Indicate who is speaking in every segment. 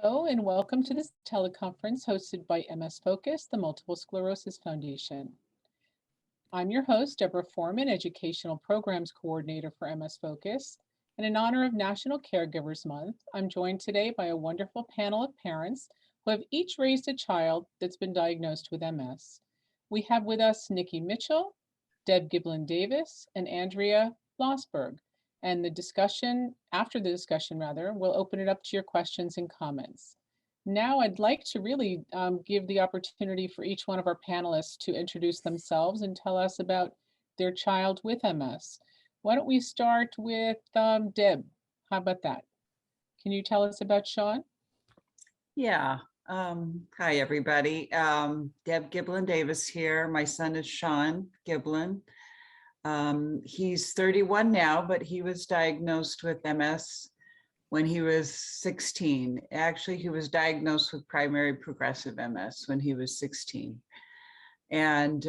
Speaker 1: Hello and welcome to this teleconference hosted by MS Focus, the Multiple Sclerosis Foundation. I'm your host, Deborah Foreman, Educational Programs Coordinator for MS Focus. And in honor of National Caregivers Month, I'm joined today by a wonderful panel of parents who have each raised a child that's been diagnosed with MS. We have with us Nikki Mitchell, Deb Giblin Davis, and Andrea Losberg. And after the discussion, we'll open it up to your questions and comments. Now I'd like to really give the opportunity for each one of our panelists to introduce themselves and tell us about their child with MS. Why don't we start with Deb? How about that? Can you tell us about Sean?
Speaker 2: Yeah. Hi, everybody. Deb Giblin Davis here. My son is Sean Giblin. He's 31 now, but he was diagnosed with MS when he was 16. Actually, he was diagnosed with primary progressive MS when he was 16. And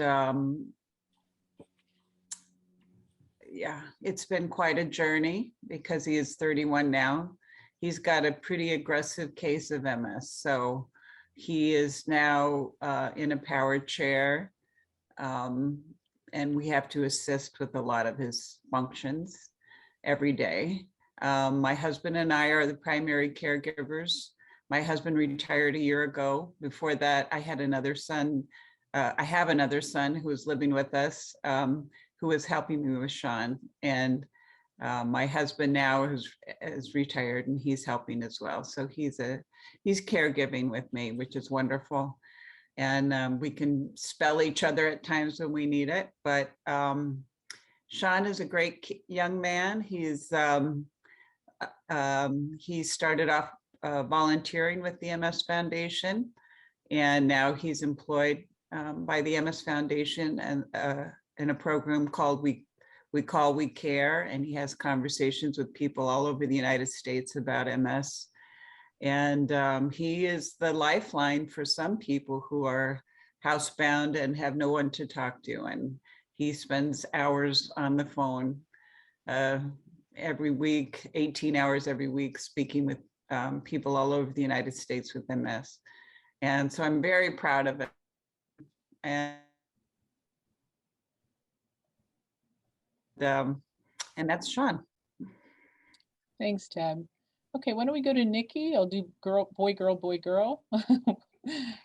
Speaker 2: yeah, it's been quite a journey because he is 31 now. He's got a pretty aggressive case of MS. So he is now in a power chair. And we have to assist with a lot of his functions every day. My husband and I are the primary caregivers. My husband retired a year ago. Before that, I had another son. I have another son who is living with us, who is helping me with Sean. And my husband now is retired and he's helping as well. So he's caregiving with me, which is wonderful. And we can spell each other at times when we need it. But Sean is a great young man. He started off volunteering with the MS Foundation, and now he's employed by the MS Foundation and in a program called We Care, and he has conversations with people all over the United States about MS. And he is the lifeline for some people who are housebound and have no one to talk to. And he spends hours on the phone every week, 18 hours every week, speaking with people all over the United States with MS. And so I'm very proud of it. And that's Sean.
Speaker 1: Thanks, Deb. Okay, why don't we go to Nikki? I'll do boy, girl, boy, girl.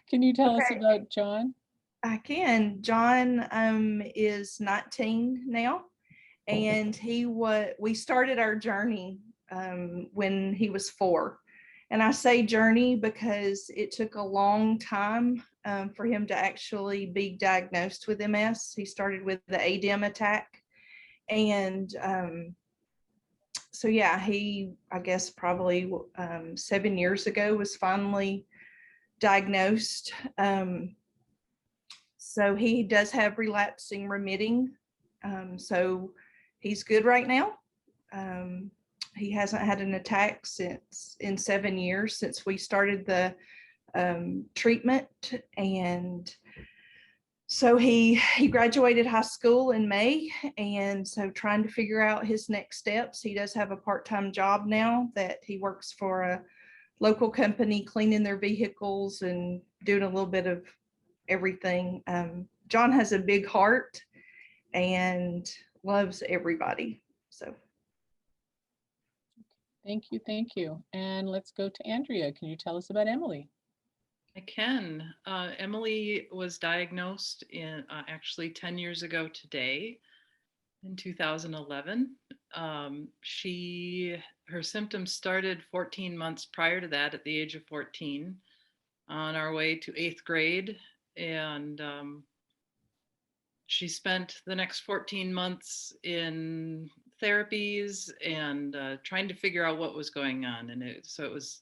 Speaker 1: Can you tell us about John?
Speaker 3: I can. John is 19 now, and we started our journey when he was 4. And I say journey because it took a long time for him to actually be diagnosed with MS. He started with the ADEM attack. And so yeah, I guess probably 7 years ago was finally diagnosed. So he does have relapsing remitting. So he's good right now. He hasn't had an attack in 7 years since we started the treatment. And so he graduated high school in May, and so trying to figure out his next steps. He does have a part-time job now that he works for a local company, cleaning their vehicles and doing a little bit of everything. John has a big heart and loves everybody. So
Speaker 1: thank you. And let's go to Andrea. Can you tell us about Emily?
Speaker 4: I can. Emily was diagnosed actually 10 years ago today, in 2011. Her symptoms started 14 months prior to that, at the age of 14, on our way to 8th grade. And she spent the next 14 months in therapies and trying to figure out what was going on. And it was,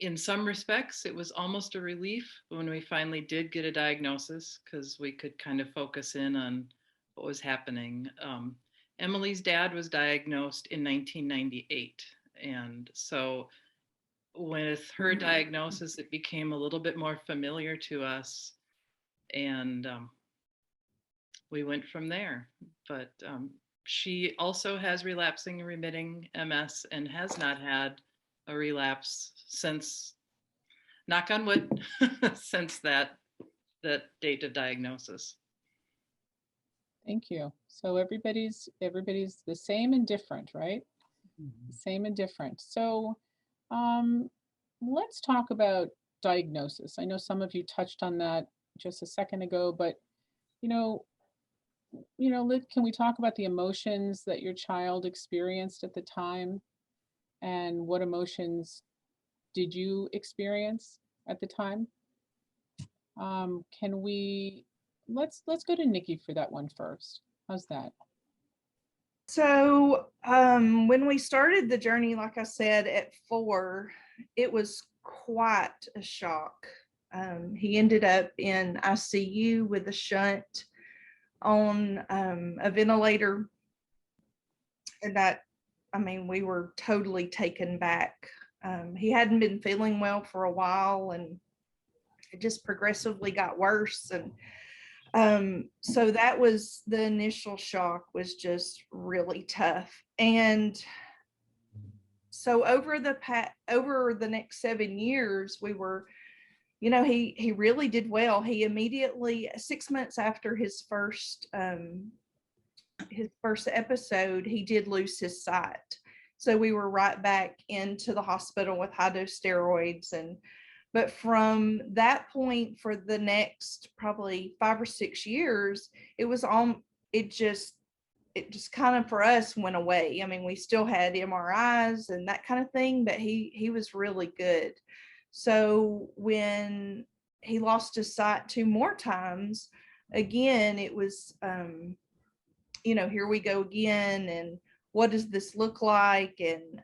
Speaker 4: in some respects, it was almost a relief when we finally did get a diagnosis, because we could kind of focus in on what was happening. Emily's dad was diagnosed in 1998. And so with her diagnosis, it became a little bit more familiar to us. And we went from there. But she also has relapsing remitting MS and has not had a relapse since, knock on wood, since that date of diagnosis.
Speaker 1: Thank you. So everybody's the same and different, right?
Speaker 2: Mhm.
Speaker 1: Same and different. So let's talk about diagnosis. I know some of you touched on that just a second ago, but you know, can we talk about the emotions that your child experienced at the time, and what emotions did you experience at the time? Can we let's go to Nikki for that one first. How's that?
Speaker 3: So when we started the journey, like I said, at 4, it was quite a shock. He ended up in ICU with a shunt on a ventilator. And that, I mean, we were totally taken back. He hadn't been feeling well for a while, and it just progressively got worse. And so that was the initial shock, was just really tough. And so over the next 7 years, we were, he really did well. He immediately, 6 months after his first episode, he did lose his sight. So we were right back into the hospital with high dose steroids. But from that point, for the next probably 5 or 6 years, it just kind of, for us, went away. I mean, we still had MRIs and that kind of thing, but he was really good. So when he lost his sight 2 more times, again, it was, here we go again, and what does this look like? And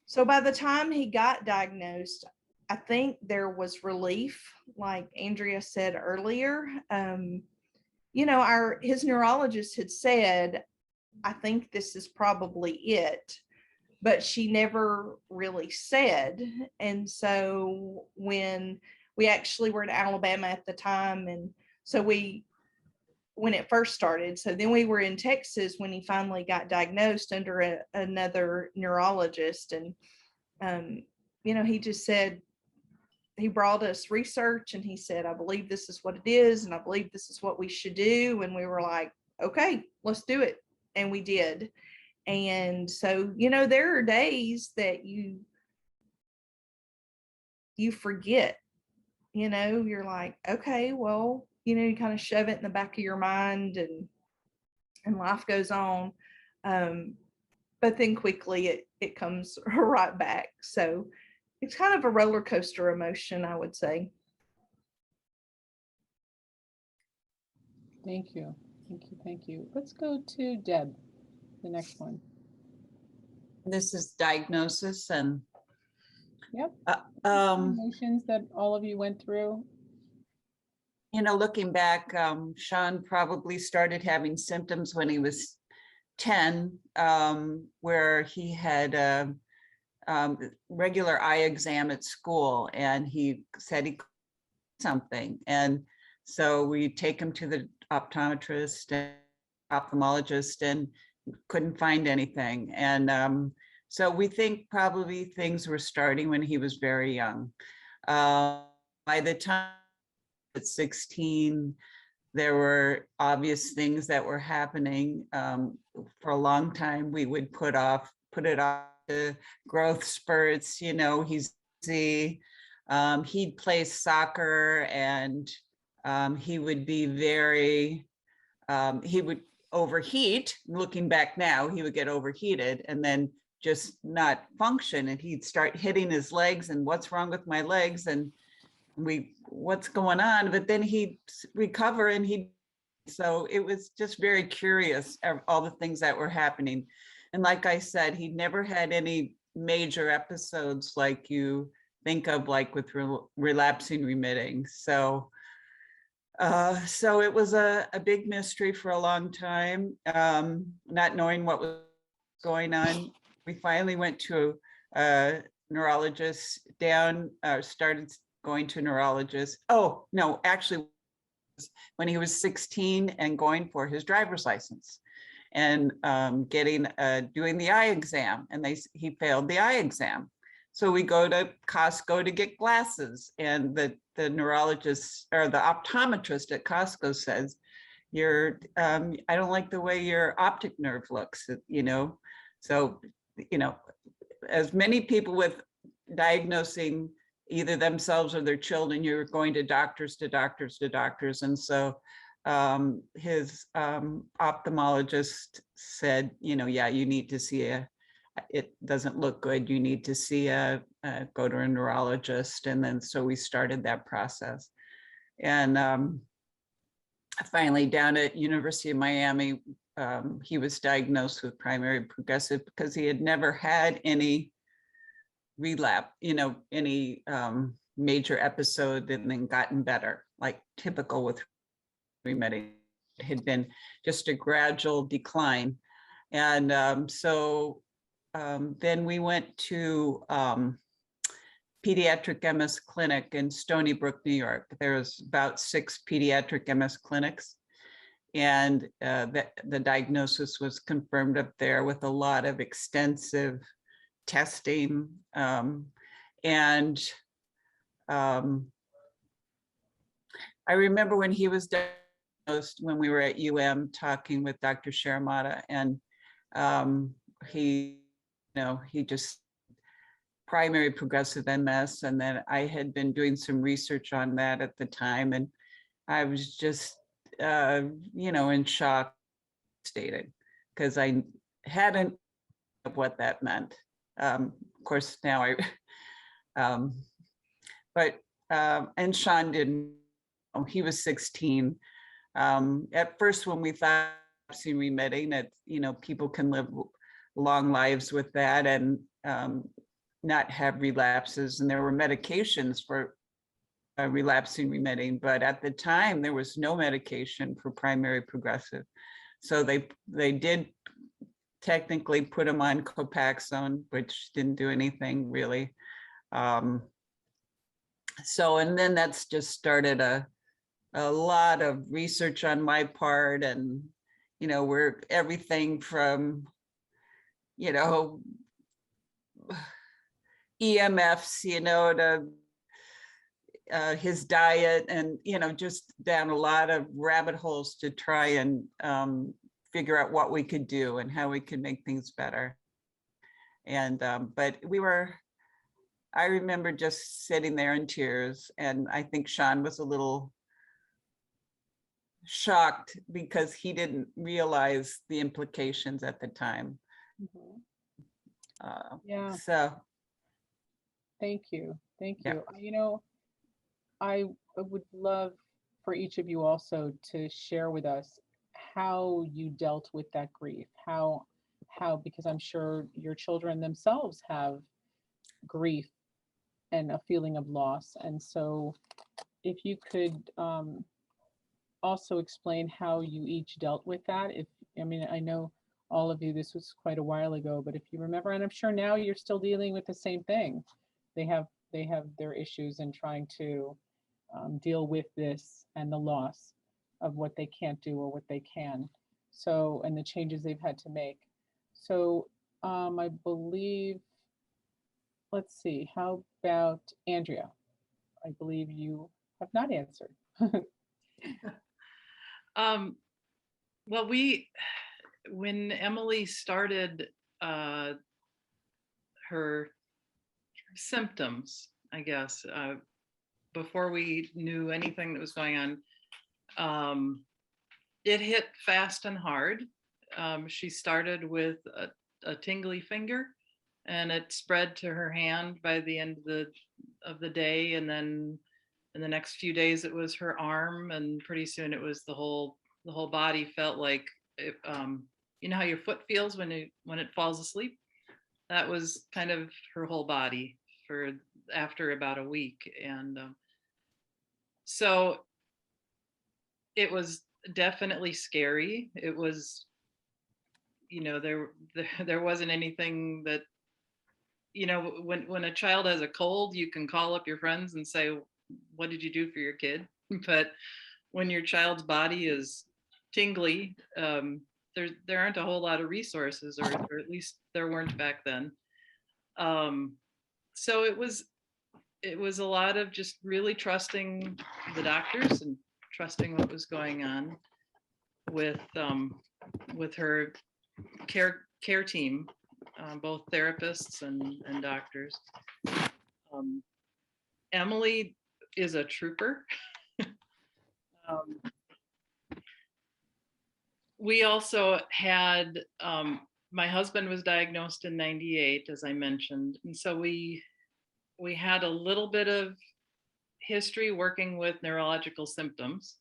Speaker 3: so by the time he got diagnosed, I think there was relief, like Andrea said earlier. His neurologist had said, I think this is probably it, but she never really said. And so when we actually were in Alabama at the time, and so when it first started, so then we were in Texas when he finally got diagnosed under another neurologist. And he just said, he brought us research, and he said, I believe this is what it is, and I believe this is what we should do. And we were like, okay, let's do it. And we did. And so, there are days that you forget, you're like, okay, well, you kind of shove it in the back of your mind, and life goes on. But then quickly it comes right back. So it's kind of a roller coaster emotion, I would say.
Speaker 1: Thank you. Thank you. Let's go to Deb, the next one.
Speaker 2: This is diagnosis and
Speaker 1: Yep.
Speaker 2: um,
Speaker 1: Emotions that all of you went through.
Speaker 2: looking back, Sean probably started having symptoms when he was 10, where he had a regular eye exam at school, and he said he could something. And so we take him to the optometrist and ophthalmologist, and couldn't find anything. And so we think probably things were starting when he was very young. By the time at 16, there were obvious things that were happening. For a long time, we would put it off to growth spurts. He's busy. He'd play soccer, and he would be he would overheat. Looking back now, he would get overheated and then just not function, and he'd start hitting his legs, and what's wrong with my legs, and what's going on? But then he'd recover, and so it was just very curious, all the things that were happening. And like I said, he never had any major episodes like you think of, like with relapsing remitting. So it was a big mystery for a long time, not knowing what was going on. We finally went to a neurologist started going to a neurologist. Oh, no, actually, when he was 16 and going for his driver's license and doing the eye exam, and he failed the eye exam. So we go to Costco to get glasses, and the neurologist or the optometrist at Costco says, I don't like the way your optic nerve looks, you know. So, you know, as many people with diagnosing either themselves or their children, you're going to doctors, to doctors, to doctors. And so his ophthalmologist said, you know, yeah, you need to see it doesn't look good. You need to see go to a neurologist. And then so we started that process. And finally down at University of Miami, he was diagnosed with primary progressive because he had never had any relapse, you know, any major episode and then gotten better, like typical with remitting. It had been just a gradual decline. And so then we went to pediatric MS clinic in Stony Brook, New York. There's about 6 pediatric MS clinics. And the diagnosis was confirmed up there with a lot of extensive testing. I remember when he was diagnosed, when we were at talking with Dr. Sharamata, and he just primary progressive MS. And then I had been doing some research on that at the time. And I was just, in shock stated, because I hadn't of what that meant. Of course, now and Sean didn't, he was 16. At first, when we thought remitting, that, people can live long lives with that and not have relapses. And there were medications for relapsing remitting, but at the time there was no medication for primary progressive. So they did technically put him on Copaxone, which didn't do anything really. And then that's just started a lot of research on my part, and we're everything from EMFs, to his diet, and just down a lot of rabbit holes to try and figure out what we could do and how we could make things better. And but I remember just sitting there in tears, and I think Sean was a little shocked because he didn't realize the implications at the time.
Speaker 1: Mm-hmm. Yeah.
Speaker 2: So
Speaker 1: thank you.
Speaker 2: Yeah.
Speaker 1: I would love for each of you also to share with us how you dealt with that grief, how because I'm sure your children themselves have grief and a feeling of loss. And so if you could also explain how you each dealt with that. I know all of you, this was quite a while ago, but if you remember, and I'm sure now you're still dealing with the same thing. They have their issues in trying to deal with this and the loss of what they can't do or what they can. So, and the changes they've had to make. So I believe, let's see, how about Andrea? I believe you have not answered.
Speaker 4: Well, when Emily started her symptoms, I guess, before we knew anything that was going on, it hit fast and hard. She started with a tingly finger, and it spread to her hand by the end of the day, and then in the next few days it was her arm, and pretty soon it was the whole body. Felt like you know how your foot feels when it falls asleep. That was kind of her whole body for after about a week. And so it was definitely scary. It was, there wasn't anything that, when a child has a cold, you can call up your friends and say, what did you do for your kid? But when your child's body is tingly, there aren't a whole lot of resources, or at least there weren't back then. So it was a lot of just really trusting the doctors and trusting what was going on with her care team, both therapists and doctors. Emily is a trooper. We also had, my husband was diagnosed in '98, as I mentioned, and so we had a little bit of history working with neurological symptoms.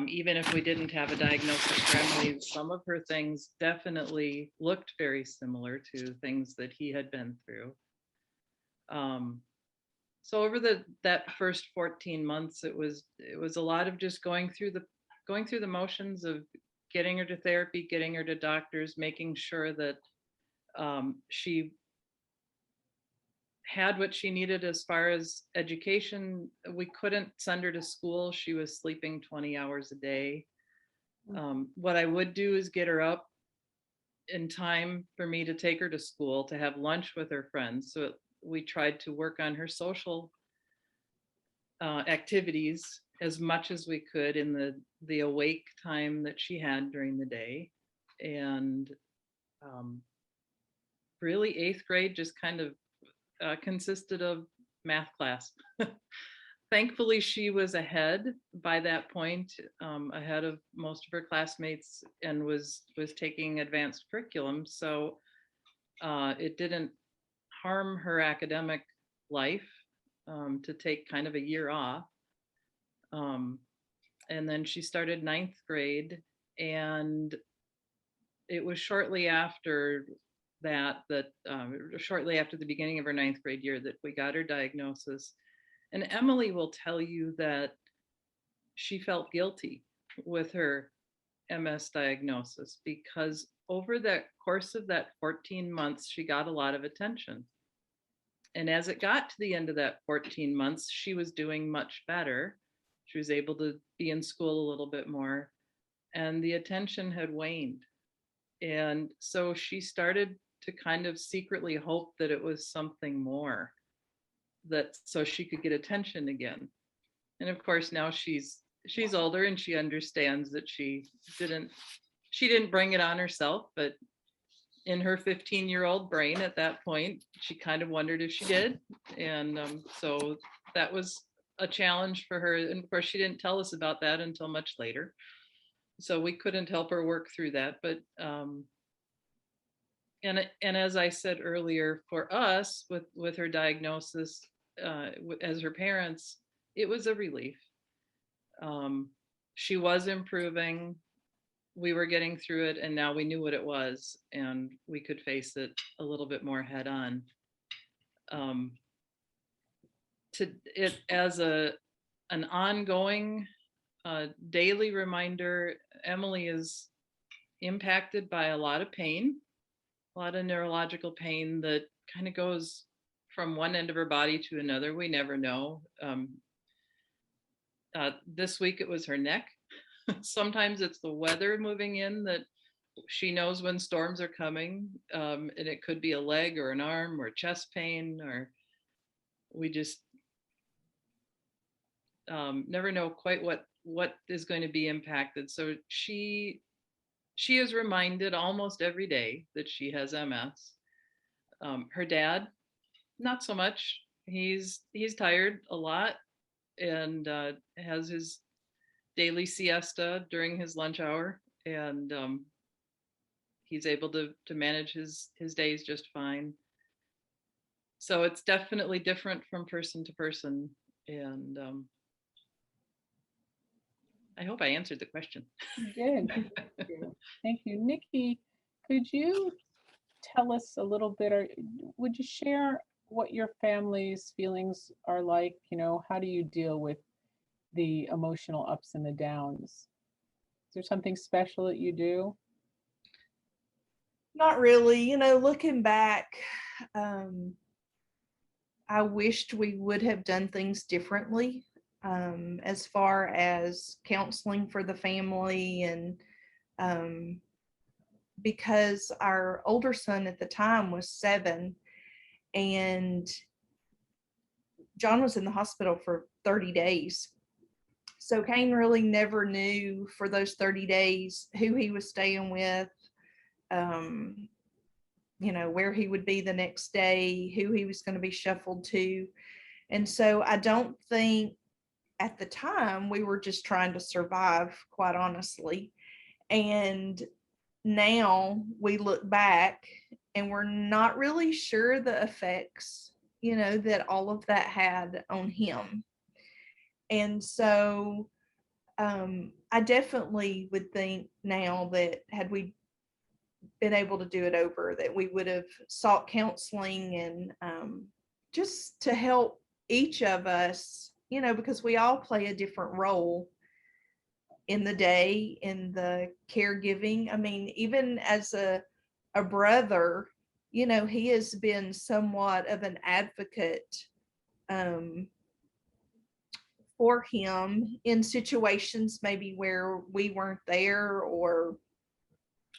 Speaker 4: Even if we didn't have a diagnosis for Emily, some of her things definitely looked very similar to things that he had been through. So over that first 14 months, it was a lot of just going through the motions of getting her to therapy, getting her to doctors, making sure that she had what she needed as far as education. We couldn't send her to school. She was sleeping 20 hours a day. What I would do is get her up in time for me to take her to school to have lunch with her friends. So we tried to work on her social activities as much as we could in the awake time that she had during the day. And really 8th grade just kind of consisted of math class. Thankfully, she was ahead by that point, ahead of most of her classmates, and was taking advanced curriculum. So it didn't harm her academic life to take kind of a year off. And then she started 9th grade, and it was shortly after shortly after the beginning of her 9th grade year that we got her diagnosis. And Emily will tell you that she felt guilty with her MS diagnosis because over the course of that 14 months, she got a lot of attention. And as it got to the end of that 14 months, she was doing much better. She was able to be in school a little bit more, and the attention had waned. And so she started to kind of secretly hope that it was something more, that so she could get attention again. And of course now she's older and she understands that she didn't bring it on herself, but in her 15-year-old brain at that point, she kind of wondered if she did. And so that was a challenge for her. And of course she didn't tell us about that until much later, so we couldn't help her work through that. But and as I said earlier, for us with her diagnosis, as her parents, it was a relief. She was improving. We were getting through it, and now we knew what it was, and we could face it a little bit more head on. To it as an ongoing daily reminder, Emily is impacted by a lot of pain, a lot of neurological pain that kind of goes from one end of her body to another. We never know. This week it was her neck. Sometimes it's the weather moving in that she knows when storms are coming, and it could be a leg or an arm or chest pain, or we just never know quite what is going to be impacted. So she is reminded almost every day that she has MS. Her dad, not so much. He's tired a lot and has his daily siesta during his lunch hour, and he's able to manage his days just fine. So it's definitely different from person to person, and I hope I answered the question.
Speaker 1: You did. Thank you. Nikki, could you tell us a little bit, or would you share what your family's feelings are like? How do you deal with the emotional ups and the downs? Is there something special that you do?
Speaker 3: Not really. Looking back, I wished we would have done things differently, as far as counseling for the family, and because our older son at the time was 7, and John was in the hospital for 30 days. So Kane really never knew for those 30 days who he was staying with, where he would be the next day, who he was going to be shuffled to. And so I don't think at the time we were just trying to survive, quite honestly. And now we look back and we're not really sure the effects, that all of that had on him. And so I definitely would think now that had we been able to do it over, that we would have sought counseling and just to help each of us, because we all play a different role in the day, in the caregiving. I mean, even as a brother, he has been somewhat of an advocate for him in situations maybe where we weren't there or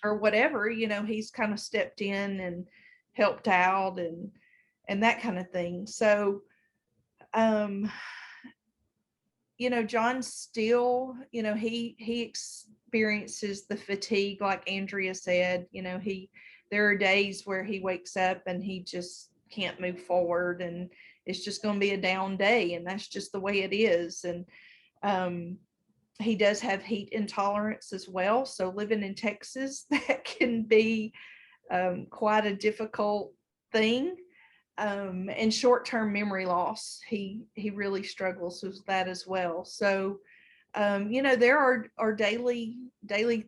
Speaker 3: whatever. He's kind of stepped in and helped out and that kind of thing. So John still, he experiences the fatigue, like Andrea said. There are days where he wakes up and he just can't move forward, and it's just going to be a down day, and that's just the way it is. And he does have heat intolerance as well. So living in Texas, that can be quite a difficult thing. And short-term memory loss, he really struggles with that as well. So there are daily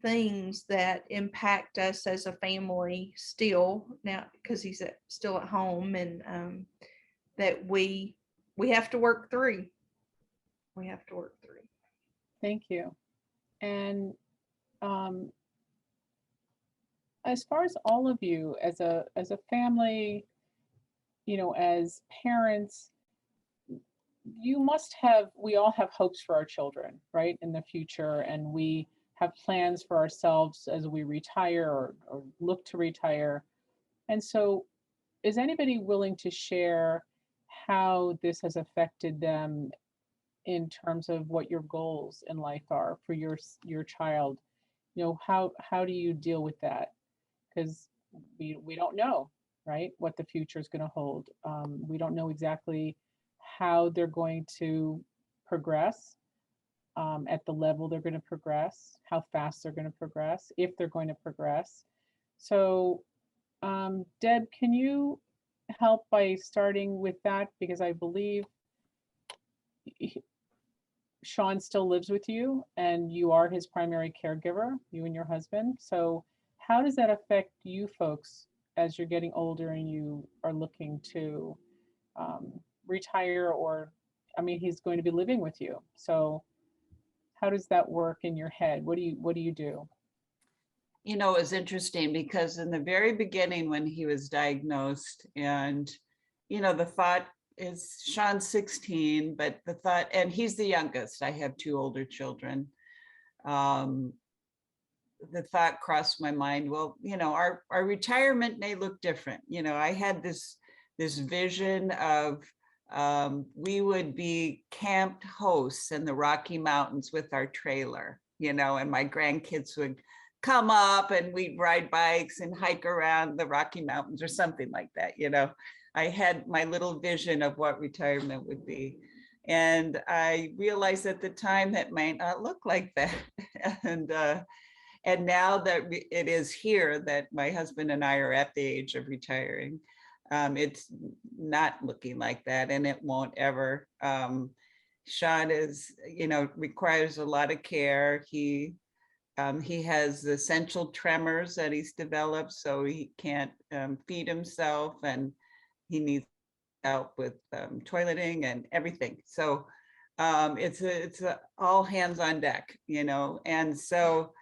Speaker 3: things that impact us as a family still now, because he's still at home, and that we have to work through.
Speaker 1: Thank you. And as far as all of you as a family, as parents, we all have hopes for our children, right, in the future, and we have plans for ourselves as we retire or look to retire. And so is anybody willing to share how this has affected them in terms of what your goals in life are for your child? How do you deal with that? Because we don't know, right, what the future is going to hold. We don't know exactly how they're going to progress, at the level they're going to progress, how fast they're going to progress, if they're going to progress. So, Deb, can you help by starting with that? Because I believe Sean still lives with you and you are his primary caregiver, you and your husband. So how does that affect you folks as you're getting older and you are looking to retire, or, I mean, he's going to be living with you. So how does that work in your head? What do you do?
Speaker 2: It was interesting because in the very beginning when he was diagnosed, and, the thought is Sean's 16, but the thought, and he's the youngest, I have 2 older children. The thought crossed my mind, well, our retirement may look different. I had this vision of we would be camped hosts in the Rocky Mountains with our trailer, and my grandkids would come up and we'd ride bikes and hike around the Rocky Mountains or something like that. I had my little vision of what retirement would be. And I realized at the time that might not look like that. And now that it is here that my husband and I are at the age of retiring, it's not looking like that, and it won't ever. Sean is, requires a lot of care. He has essential tremors that he's developed, so he can't feed himself, and he needs help with toileting and everything. So it's a all hands on deck, and so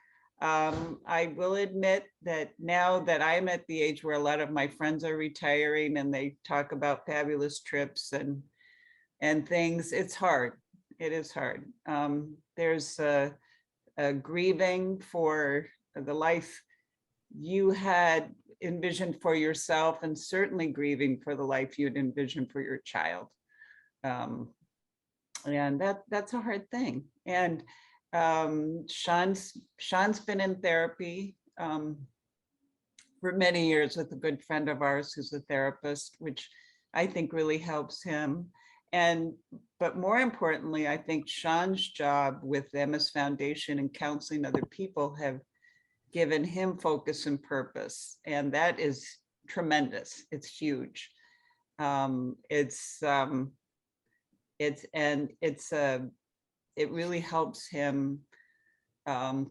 Speaker 2: I will admit that now that I'm at the age where a lot of my friends are retiring and they talk about fabulous trips and things, it's hard. It is hard. There's a grieving for the life you had envisioned for yourself, and certainly grieving for the life you'd envisioned for your child. Um, and that's a hard thing. And Sean's been in therapy for many years with a good friend of ours who's a therapist, which I think really helps him. But more importantly, I think Sean's job with MS Foundation and counseling other people have given him focus and purpose. And that is tremendous. It's huge. It really helps him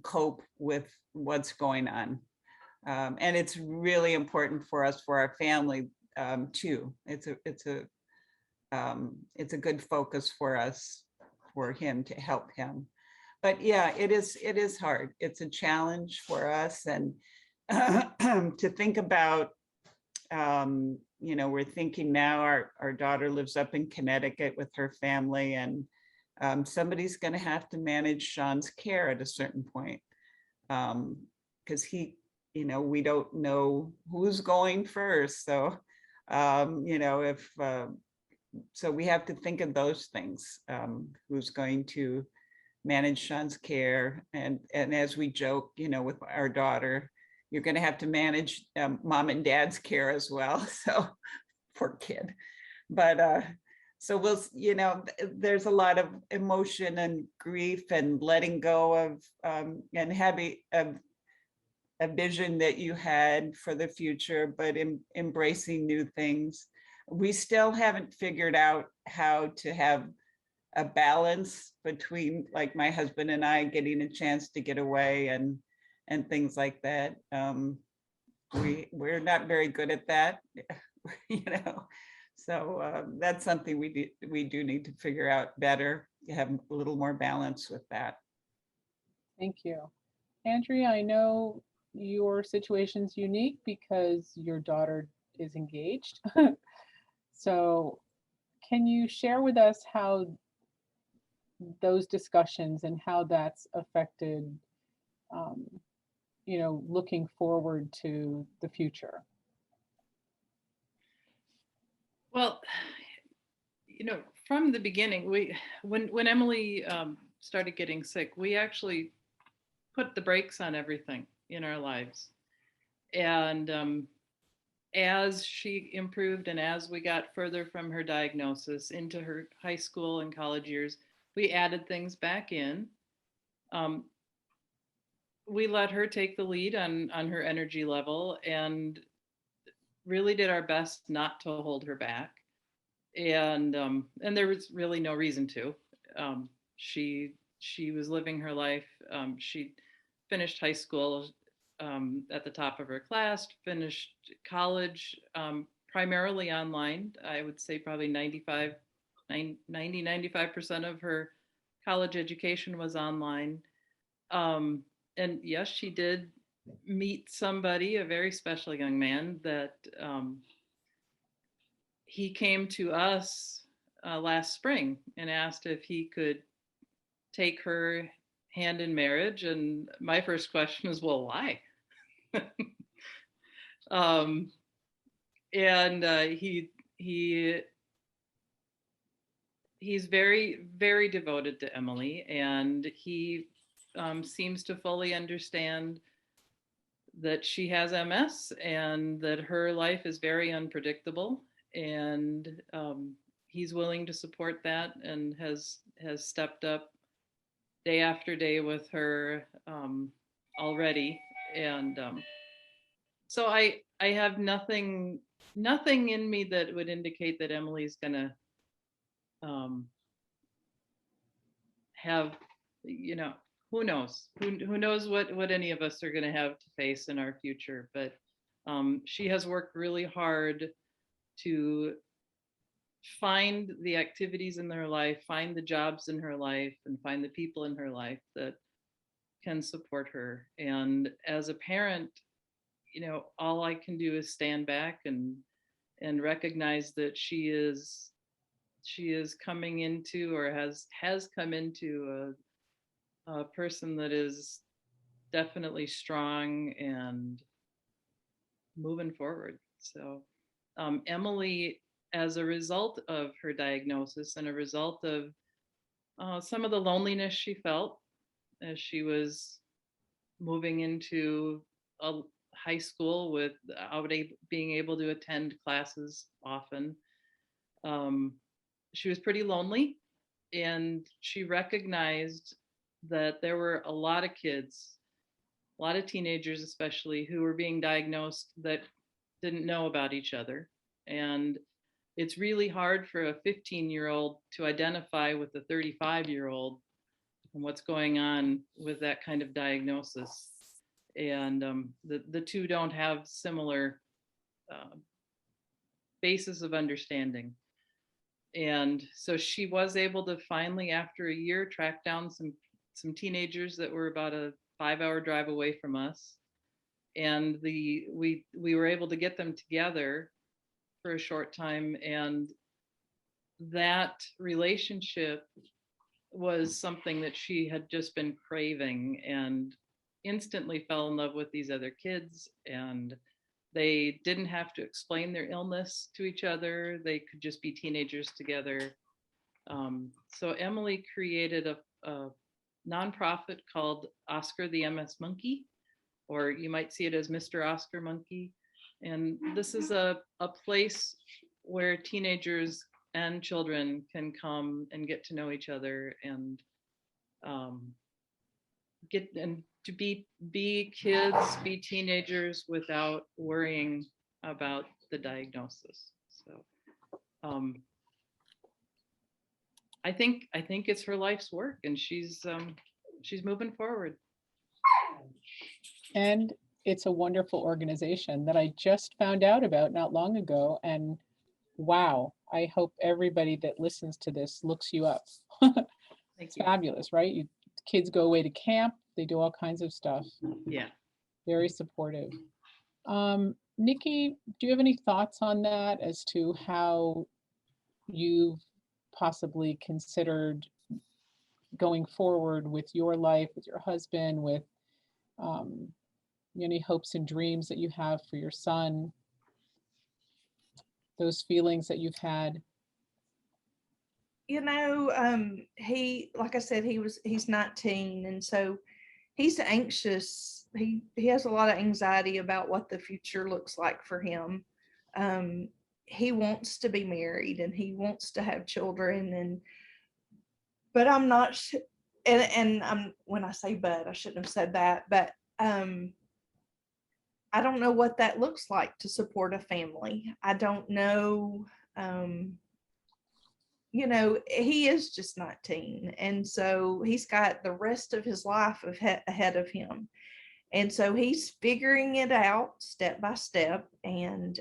Speaker 2: cope with what's going on. And it's really important for us, for our family too. It's a good focus for us, for him, to help him. But yeah, it is hard. It's a challenge for us. And to think about, we're thinking now our daughter lives up in Connecticut with her family, and somebody's going to have to manage Sean's care at a certain point, because we don't know who's going first. So, so we have to think of those things. Who's going to manage Sean's care? And as we joke, with our daughter, you're going to have to manage mom and dad's care as well. So poor kid. But so there's a lot of emotion and grief and letting go of and having a vision that you had for the future, but embracing new things. We still haven't figured out how to have a balance between, like, my husband and I getting a chance to get away and things like that. We're not very good at that, So that's something we do need to figure out better, to have a little more balance with that.
Speaker 1: Thank you. Andrea, I know your situation's unique because your daughter is engaged. So can you share with us how those discussions and how that's affected, looking forward to the future?
Speaker 4: Well, from the beginning, when Emily started getting sick, we actually put the brakes on everything in our lives. And as she improved and as we got further from her diagnosis into her high school and college years, we added things back in. We let her take the lead on her energy level and really did our best not to hold her back. And there was really no reason to. She was living her life. She finished high school at the top of her class, finished college primarily online. I would say probably 95% of her college education was online. And yes, she did meet somebody, a very special young man that he came to us last spring and asked if he could take her hand in marriage. And my first question was, well, why? He's very, very devoted to Emily, and he seems to fully understand that she has MS and that her life is very unpredictable. And he's willing to support that and has stepped up day after day with her already. And so I have nothing in me that would indicate that Emily's gonna have, who knows what any of us are going to have to face in our future. But she has worked really hard to find the activities in her life, find the jobs in her life, and find the people in her life that can support her. And as a parent, all I can do is stand back and recognize that she is coming into, or has come into, a person that is definitely strong and moving forward. So Emily as a result of her diagnosis and a result of some of the loneliness she felt as she was moving into a high school without being able to attend classes often. She was pretty lonely, and she recognized that there were a lot of kids, a lot of teenagers especially, who were being diagnosed that didn't know about each other. And it's really hard for a 15-year-old to identify with a 35-year-old and what's going on with that kind of diagnosis. And the two don't have similar basis of understanding. And so she was able to finally, after a year, track down some teenagers that were about a 5-hour drive away from us. And we were able to get them together for a short time. And that relationship was something that she had just been craving, and instantly fell in love with these other kids. And they didn't have to explain their illness to each other. They could just be teenagers together. So Emily created a nonprofit called Oscar the MS Monkey, or you might see it as Mr. Oscar Monkey. And this is a place where teenagers and children can come and get to know each other, and to be kids, be teenagers without worrying about the diagnosis. So I think it's her life's work, and she's moving forward.
Speaker 1: And it's a wonderful organization that I just found out about not long ago. And wow, I hope everybody that listens to this looks you up.
Speaker 4: Thank
Speaker 1: It's
Speaker 4: you.
Speaker 1: fabulous, right? Kids go away to camp, they do all kinds of stuff.
Speaker 4: Yeah.
Speaker 1: Very supportive. Nikki, do you have any thoughts on that as to how you've possibly considered going forward with your life, with your husband, with any hopes and dreams that you have for your son, those feelings that you've had?
Speaker 3: You know, he, like I said, he's 19, and so he's anxious. He has a lot of anxiety about what the future looks like for him. He wants to be married and he wants to have children, but I'm not and I'm, when I say but, I shouldn't have said that, but I don't know what that looks like to support a family. I don't know. You know, he is just 19, and so he's got the rest of his life ahead of him. And so he's figuring it out step by step, and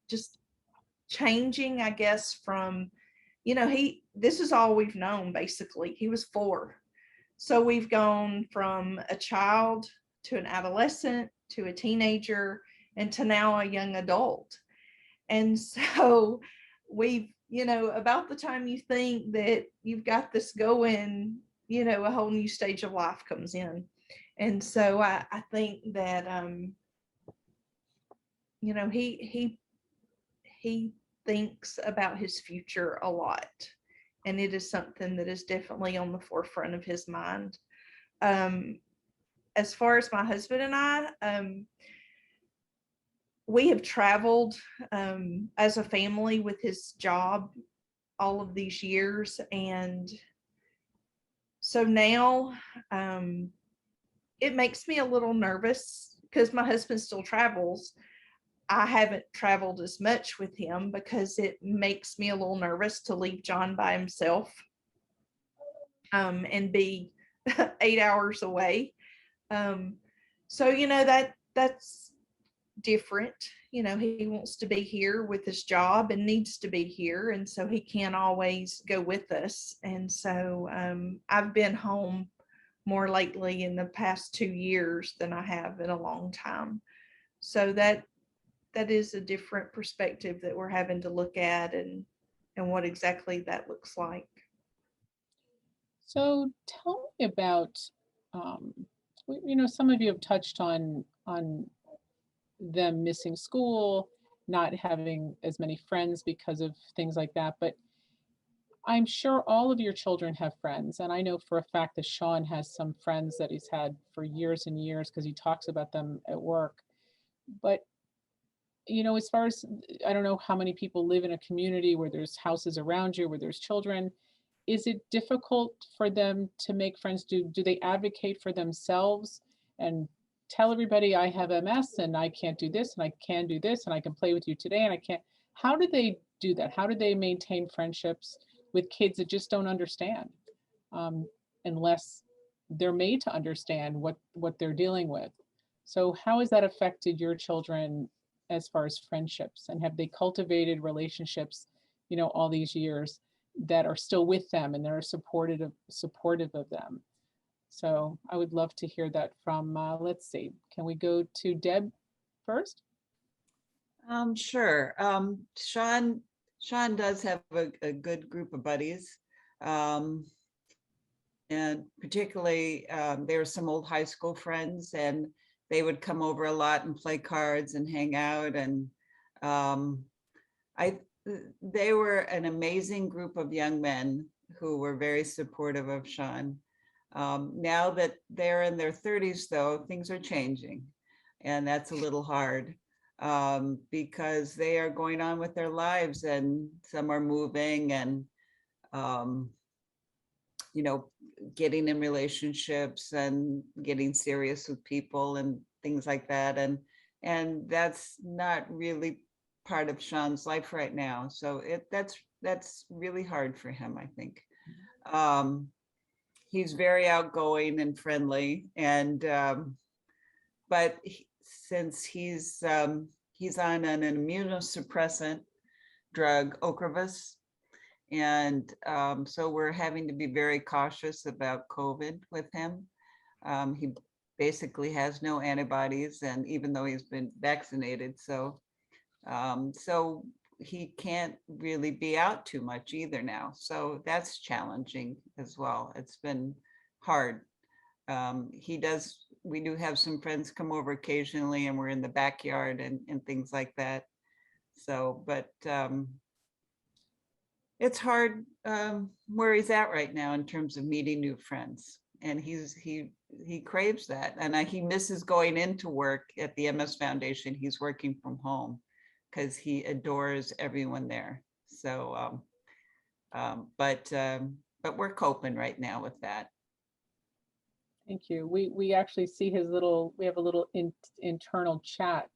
Speaker 3: just changing, I guess, from, you know, this is all we've known basically. He was 4. So we've gone from a child to an adolescent to a teenager and to now a young adult. And so we've, you know, about the time you think that you've got this going, you know, a whole new stage of life comes in. And so I think that, you know, he thinks about his future a lot. And it is something that is definitely on the forefront of his mind. As far as my husband and I, we have traveled as a family with his job all of these years. And so now it makes me a little nervous because my husband still travels. I haven't traveled as much with him because it makes me a little nervous to leave John by himself and be 8 hours away. So, you know, that's different. You know, he wants to be here with his job and needs to be here. And so he can't always go with us. And so I've been home more lately in the past 2 years than I have in a long time. So that is a different perspective that we're having to look at, and what exactly that looks like.
Speaker 1: So tell me about, you know, some of you have touched on them missing school not having as many friends because of things like that. But I'm sure all of your children have friends. And I know for a fact that Sean has some friends that he's had for years and years because he talks about them at work. But, as far as, I don't know how many people live in a community where there's houses around you, where there's children. Is it difficult for them to make friends? Do they advocate for themselves and tell everybody I have MS and I can't do this and I can do this and I can play with you today and I can't? How do they do that? How do they maintain friendships with kids that just don't understand, unless they're made to understand what they're dealing with? So how has that affected your children as far as friendships, and have they cultivated relationships, all these years that are still with them and that are supportive of them? So I would love to hear that from, let's see, can we go to Deb first?
Speaker 2: Sure. Sean does have a good group of buddies. And particularly, there were some old high school friends, and they would come over a lot and play cards and hang out. And they were an amazing group of young men who were very supportive of Sean. Now that they're in their 30s, though, things are changing, and that's a little hard, because they are going on with their lives, and some are moving and, getting in relationships and getting serious with people and things like that. And that's not really part of Sean's life right now. So that's really hard for him, I think. He's very outgoing and friendly, and but since he's on an immunosuppressant drug, Ocrevus, and so we're having to be very cautious about COVID with him. He basically has no antibodies, and even though he's been vaccinated, so he can't really be out too much either now. So that's challenging as well. It's been hard. We do have some friends come over occasionally, and we're in the backyard and things like that. So, but it's hard where he's at right now in terms of meeting new friends. And he craves that. And he misses going into work at the MS Foundation. He's working from home because he adores everyone there. So, but we're coping right now with that.
Speaker 1: Thank you. We actually see we have a little internal chat,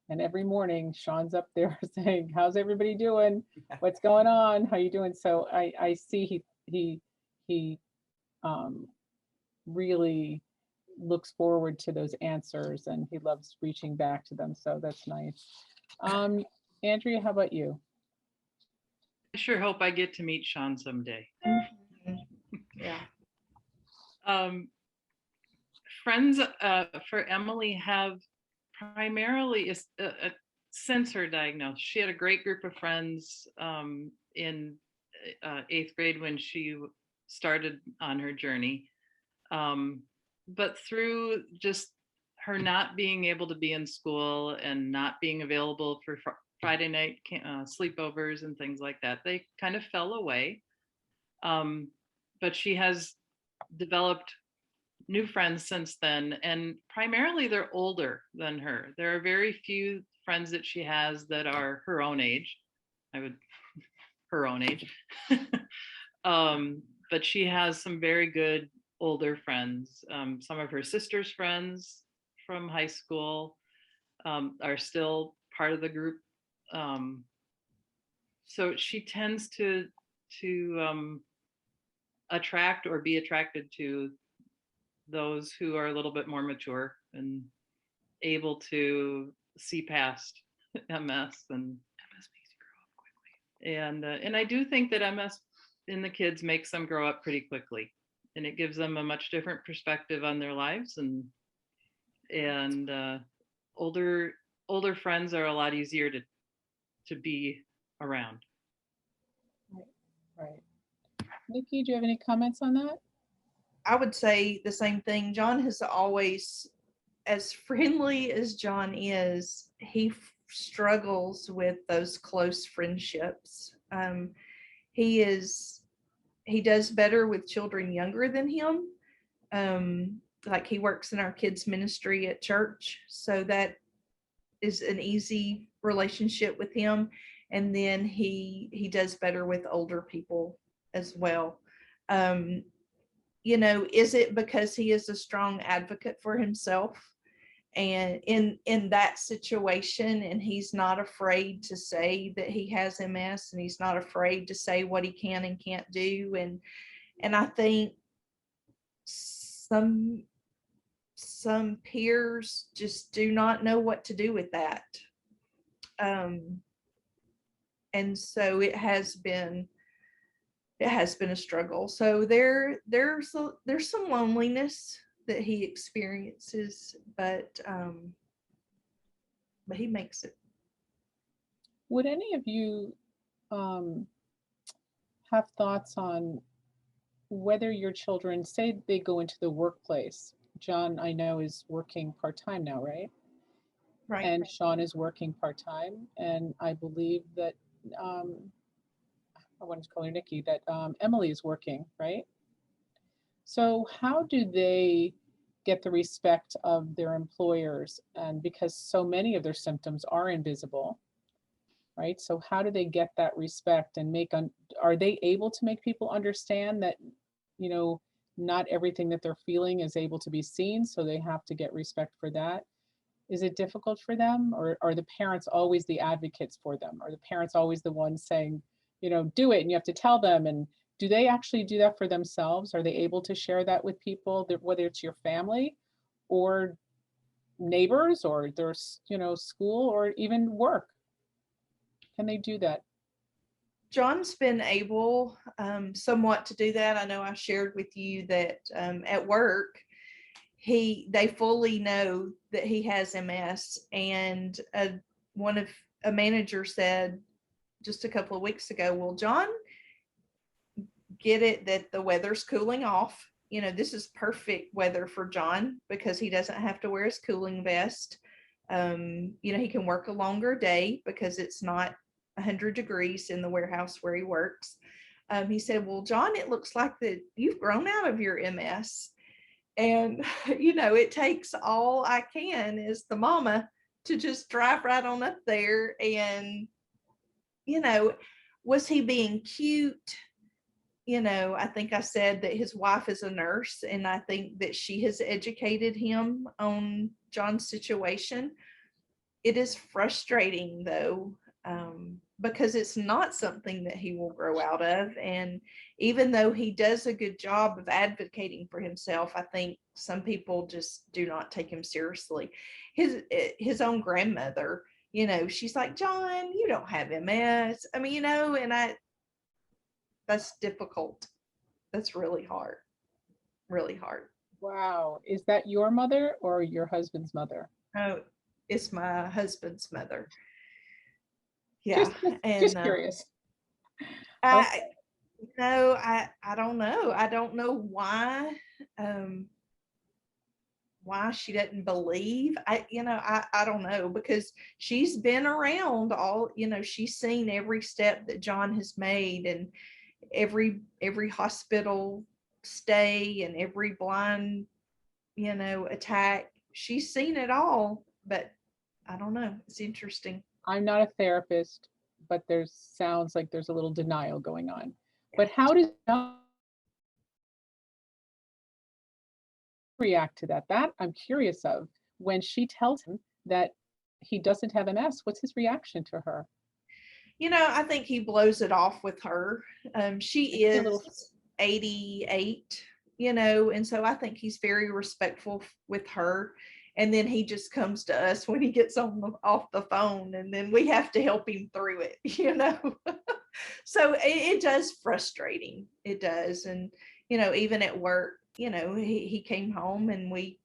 Speaker 1: and every morning Sean's up there saying, how's everybody doing? What's going on? How you doing? So I see he really looks forward to those answers, and he loves reaching back to them. So that's nice. Andrea, how about you?
Speaker 4: I sure hope I get to meet Sean someday.
Speaker 3: Yeah.
Speaker 4: Friends for Emily have primarily since her diagnosis. She had a great group of friends in 8th grade when she started on her journey. But through just her not being able to be in school and not being available for Friday night sleepovers and things like that, they kind of fell away. But she has developed new friends since then, and primarily they're older than her. There are very few friends that she has that are her own age. Her own age. But she has some very good older friends. Some of her sister's friends from high school are still part of the group. So she tends to attract or be attracted to those who are a little bit more mature and able to see past MS, and MS makes you grow up quickly. And I do think that MS in the kids makes them grow up pretty quickly, and it gives them a much different perspective on their lives, and older friends are a lot easier to be around.
Speaker 1: Right. Nikki, do you have any comments on that?
Speaker 3: I would say the same thing. John has always, as friendly as John is, he struggles with those close friendships. He does better with children younger than him. Like he works in our kids ministry at church, so that is an easy relationship with him. And then he does better with older people as well. Is it because he is a strong advocate for himself and in that situation, and he's not afraid to say that he has MS, and he's not afraid to say what he can and can't do, and I think some peers just do not know what to do with that. And so it has been a struggle. So there's some loneliness that he experiences, but he makes it.
Speaker 1: Would any of you have thoughts on whether your children, say they go into the workplace? John, I know, is working part-time now, right?
Speaker 3: Right.
Speaker 1: And Sean is working part-time. And I believe that, I wanted to call her Nikki, that Emily is working, right? So how do they get the respect of their employers? And because so many of their symptoms are invisible, right? So how do they get that respect and are they able to make people understand that, not everything that they're feeling is able to be seen, so they have to get respect for that? Is it difficult for them, or are the parents always the advocates for them? Are the parents always the ones saying, do it and you have to tell them? And do they actually do that for themselves? Are they able to share that with people, whether it's your family or neighbors or their, school or even work? Can they do that?
Speaker 3: John's been able somewhat to do that. I know I shared with you that at work, they fully know that he has MS. And a manager said just a couple of weeks ago, well, John, get it that the weather's cooling off. This is perfect weather for John because he doesn't have to wear his cooling vest. He can work a longer day because it's not 100 degrees in the warehouse where he works. He said, well, John, it looks like that you've grown out of your MS. And, it takes all I can as the mama to just drive right on up there. And, was he being cute? I think I said that his wife is a nurse, and I think that she has educated him on John's situation. It is frustrating, though, because it's not something that he will grow out of. And even though he does a good job of advocating for himself, I think some people just do not take him seriously. His own grandmother, she's like, John, you don't have MS. I mean, and that's difficult. That's really hard. Really hard.
Speaker 1: Wow. Is that your mother or your husband's mother?
Speaker 3: Oh, it's my husband's mother. Yeah.
Speaker 1: Just curious.
Speaker 3: I don't know. I don't know why she doesn't believe. I don't know, because she's been around all, she's seen every step that John has made, and every hospital stay and every blind, attack. She's seen it all, but I don't know. It's interesting.
Speaker 1: I'm not a therapist, but sounds like there's a little denial going on. But how does John react to that? That I'm curious of. When she tells him that he doesn't have MS, what's his reaction to her?
Speaker 3: I think he blows it off with her. She is 88, and so I think he's very respectful with her. And then he just comes to us when he gets off the phone, and then we have to help him through it, So it does frustrate him. It does. And, even at work, he came home and we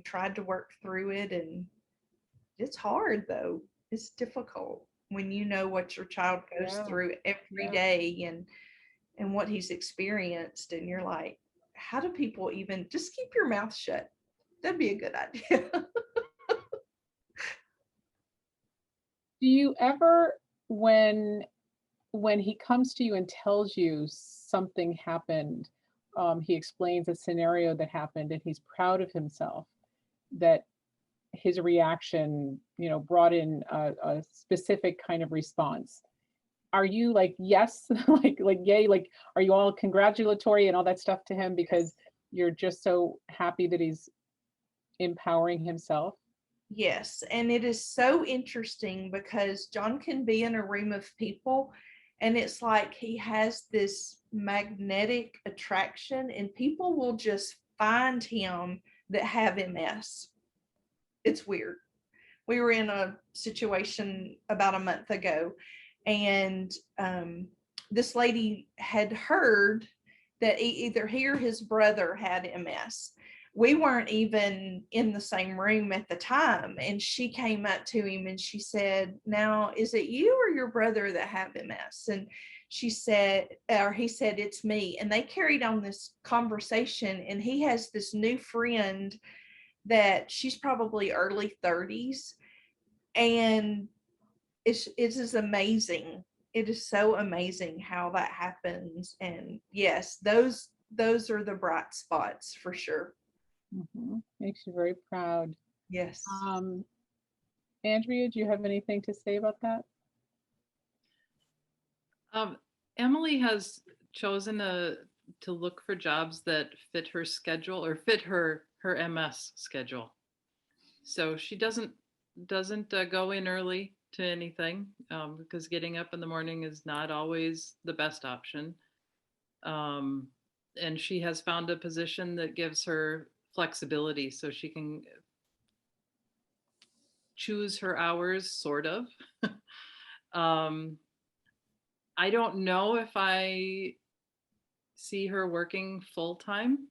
Speaker 3: tried to work through it, and it's hard though. It's difficult when you know what your child goes through every day and what he's experienced, and you're like, how do people even just keep your mouth shut? That'd be a good idea.
Speaker 1: you ever, when he comes to you and tells you something happened, he explains a scenario that happened and he's proud of himself, that his reaction, brought in a specific kind of response. Are you like, yes, like yay, like, are you all congratulatory and all that stuff to him because you're just so happy that he's empowering himself?
Speaker 3: Yes, and it is so interesting because John can be in a room of people and it's like he has this magnetic attraction and people will just find him that have MS. It's weird. We were in a situation about a month ago and this lady had heard that either he or his brother had MS. We weren't even in the same room at the time. And she came up to him and she said, now, is it you or your brother that have MS? And she said, or he said, it's me. And they carried on this conversation. And he has this new friend that she's probably early 30s. And it's just amazing. It is so amazing how that happens. And yes, those are the bright spots for sure.
Speaker 1: Makes you very proud.
Speaker 3: Yes.
Speaker 1: Andrea, do you have anything to say about that?
Speaker 4: Emily has chosen to look for jobs that fit her schedule or fit her MS schedule. So she doesn't go in early to anything because getting up in the morning is not always the best option. And she has found a position that gives her flexibility so she can choose her hours, sort of. I don't know if I see her working full time.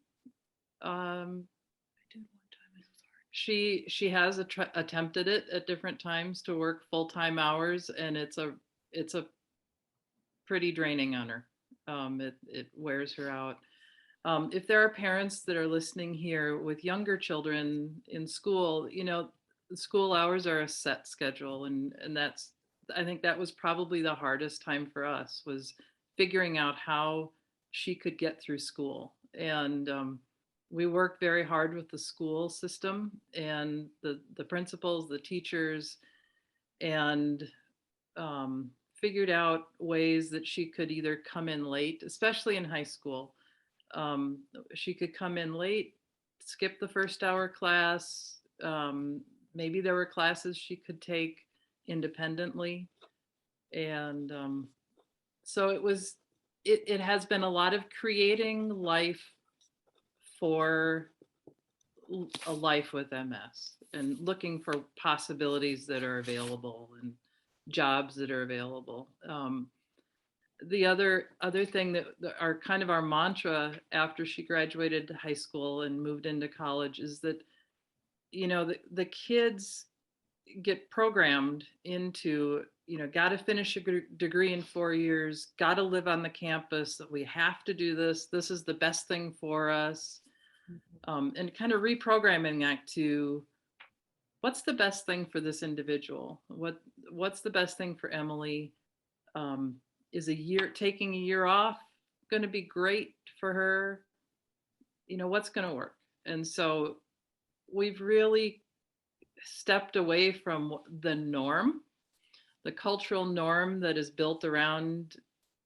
Speaker 4: She has attempted it at different times to work full-time hours, and it's a pretty draining on her. It wears her out. If there are parents that are listening here with younger children in school, the school hours are a set schedule, and that's, I think that was probably the hardest time for us, was figuring out how she could get through school. And we worked very hard with the school system and the principals, the teachers, and figured out ways that she could either come in late, especially in high school. She could come in late, skip the first hour class. Maybe there were classes she could take independently. And so it has been a lot of creating life for a life with MS and looking for possibilities that are available and jobs that are available. The other thing that are kind of our mantra after she graduated high school and moved into college is that, the kids get programmed into, got to finish a degree in 4 years, got to live on the campus, that we have to do this. This is the best thing for us. And kind of reprogramming that to what's the best thing for this individual? What's the best thing for Emily? Is taking a year off going to be great for her? What's going to work? And so we've really stepped away from the norm, the cultural norm that is built around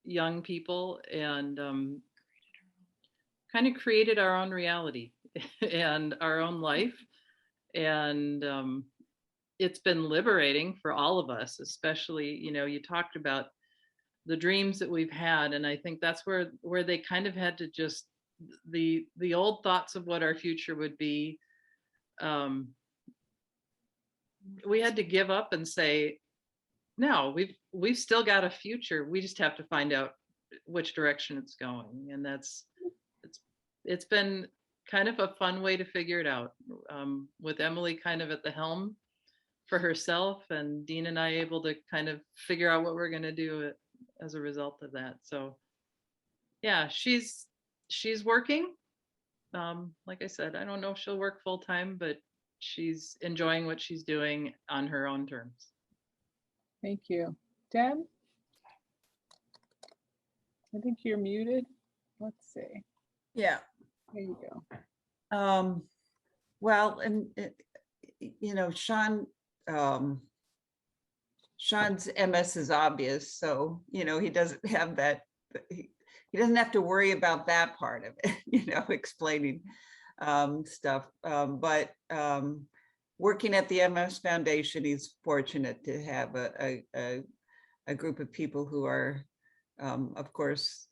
Speaker 4: young people, and kind of created our own reality and our own life. And it's been liberating for all of us, especially, you talked about the dreams that we've had. And I think that's where they kind of had to just, the old thoughts of what our future would be. We had to give up and say, no, we've still got a future. We just have to find out which direction it's going. And it's been kind of a fun way to figure it out, with Emily kind of at the helm for herself, and Dean and I able to kind of figure out what we're going to do as a result of that. So yeah, she's working. Like I said, I don't know if she'll work full time, but she's enjoying what she's doing on her own terms.
Speaker 1: Thank you. Deb? I think you're muted. Let's see.
Speaker 2: Yeah.
Speaker 1: There you go.
Speaker 2: Well, and Sean, Sean's MS is obvious, so he doesn't have that. He doesn't have to worry about that part of it, explaining stuff. But working at the MS Foundation, he's fortunate to have a group of people who are, of course,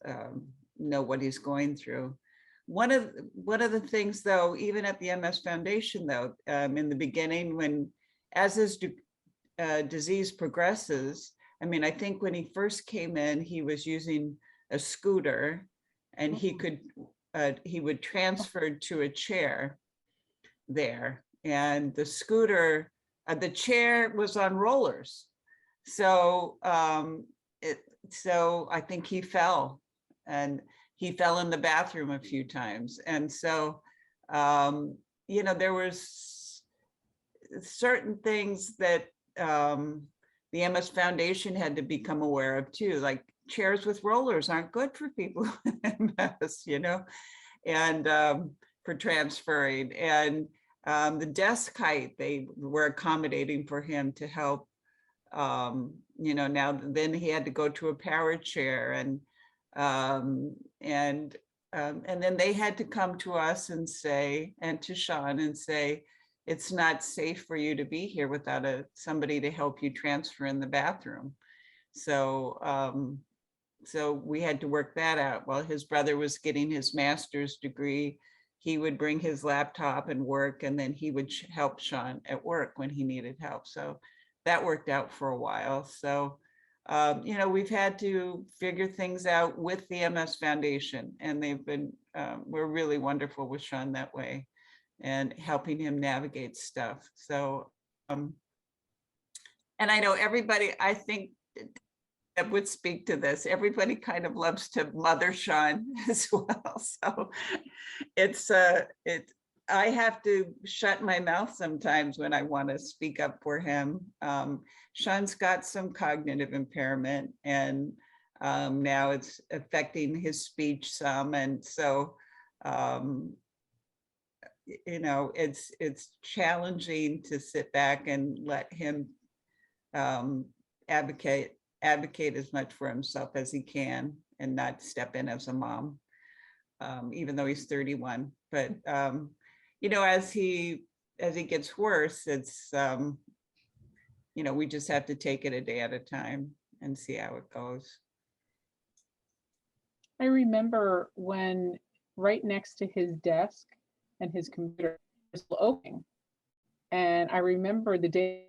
Speaker 2: know what he's going through. One of the things, though, even at the MS Foundation, though, in the beginning, as his disease progresses, I think when he first came in, he was using a scooter, and he would transfer to a chair there, and the scooter, the chair was on rollers, so I think he fell, and he fell in the bathroom a few times. And so, there was certain things that the MS Foundation had to become aware of too, like chairs with rollers aren't good for people with MS, and for transferring. And the desk height, they were accommodating for him to help. Now then he had to go to a power chair, and then they had to come to us and say, and to Sean and say, it's not safe for you to be here without somebody to help you transfer in the bathroom. So we had to work that out. While his brother was getting his master's degree, he would bring his laptop and work, and then he would help Sean at work when he needed help. So that worked out for a while. So we've had to figure things out with the MS Foundation, and they've been, we're really wonderful with Sean that way, and helping him navigate stuff. So, and I know everybody, I think that would speak to this, everybody kind of loves to mother Sean as well. So I have to shut my mouth sometimes when I want to speak up for him. Sean's got some cognitive impairment, and now it's affecting his speech some. And so, it's challenging to sit back and let him advocate as much for himself as he can, and not step in as a mom, even though he's 31. But as he gets worse, it's we just have to take it a day at a time and see how it goes.
Speaker 1: I remember when right next to his desk and his computer was open, and I remember the day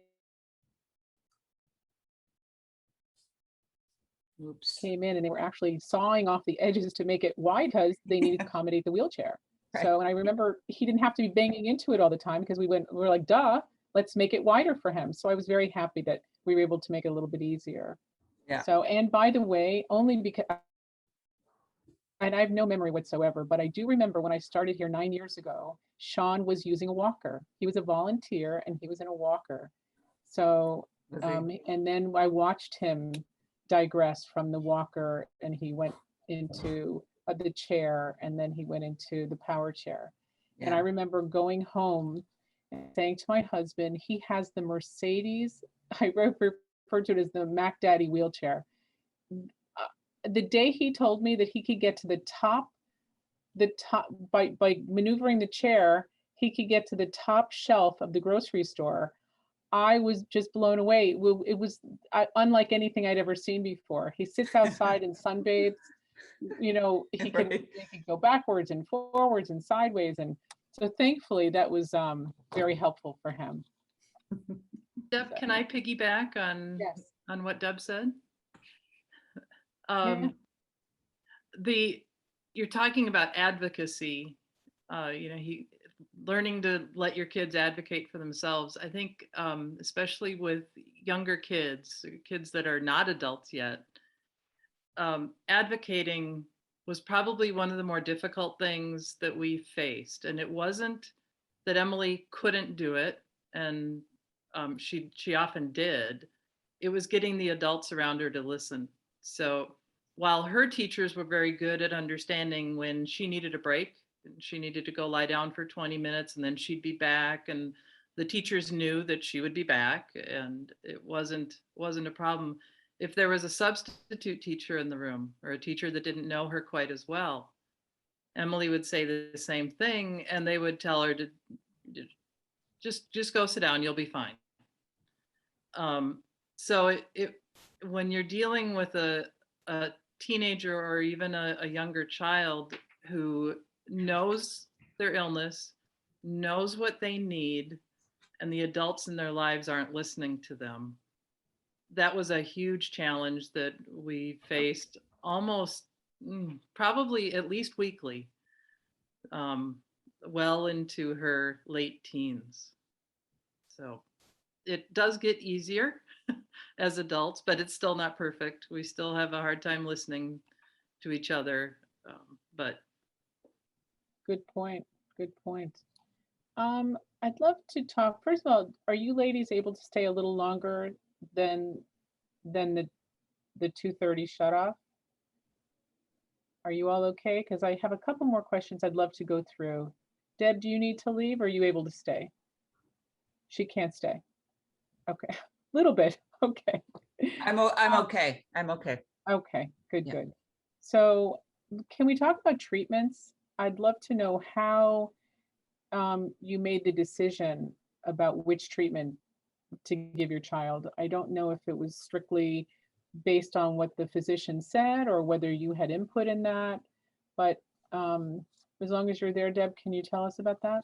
Speaker 1: came in and they were actually sawing off the edges to make it wide because they needed to accommodate the wheelchair. Right. So, and I remember he didn't have to be banging into it all the time, because we were like, duh, let's make it wider for him. So I was very happy that we were able to make it a little bit easier. Yeah. So, and by the way, only because, and I have no memory whatsoever, but I do remember when I started here 9 years ago, Sean was using a walker. He was a volunteer and he was in a walker. So, and then I watched him digress from the walker, and he went into the chair, and then he went into the power chair. Yeah. And I remember going home and saying to my husband, he has the Mercedes, I referred to it as the Mac Daddy wheelchair. The day he told me that he could get to the top by maneuvering the chair, he could get to the top shelf of the grocery store, I was just blown away. It was unlike anything I'd ever seen before. He sits outside and sunbathes. He can, right. He can go backwards and forwards and sideways. And so thankfully that was very helpful for him.
Speaker 4: Deb, so, can I piggyback on, yes, on what Deb said? Yeah. You're talking about advocacy, learning to let your kids advocate for themselves. I think, especially with younger kids that are not adults yet, advocating was probably one of the more difficult things that we faced. And it wasn't that Emily couldn't do it, and she often did. it was getting the adults around her to listen. So while her teachers were very good at understanding when she needed a break, and she needed to go lie down for 20 minutes and then she'd be back, and the teachers knew that she would be back and it wasn't a problem. If there was a substitute teacher in the room or a teacher that didn't know her quite as well, Emily would say the same thing and they would tell her to just go sit down, you'll be fine. So when you're dealing with a teenager or even a younger child who knows their illness, knows what they need, and the adults in their lives aren't listening to them, that was a huge challenge that we faced almost probably at least weekly, well into her late teens. So it does get easier as adults, but it's still not perfect. We still have a hard time listening to each other, but.
Speaker 1: Good point. Good point. I'd love to talk, first of all, are you ladies able to stay a little longer than the 2:30 shut off? Are you all okay? Because I have a couple more questions I'd love to go through. Deb, do you need to leave or are you able to stay? She can't stay. Okay, little bit. Okay.
Speaker 2: I'm okay. I'm okay.
Speaker 1: Okay, good,
Speaker 2: Yeah.
Speaker 1: good. So can we talk about treatments? I'd love to know how you made the decision about which treatment to give your child. I don't know if it was strictly based on what the physician said or whether you had input in that, but as long as you're there, Deb, can you tell us about that?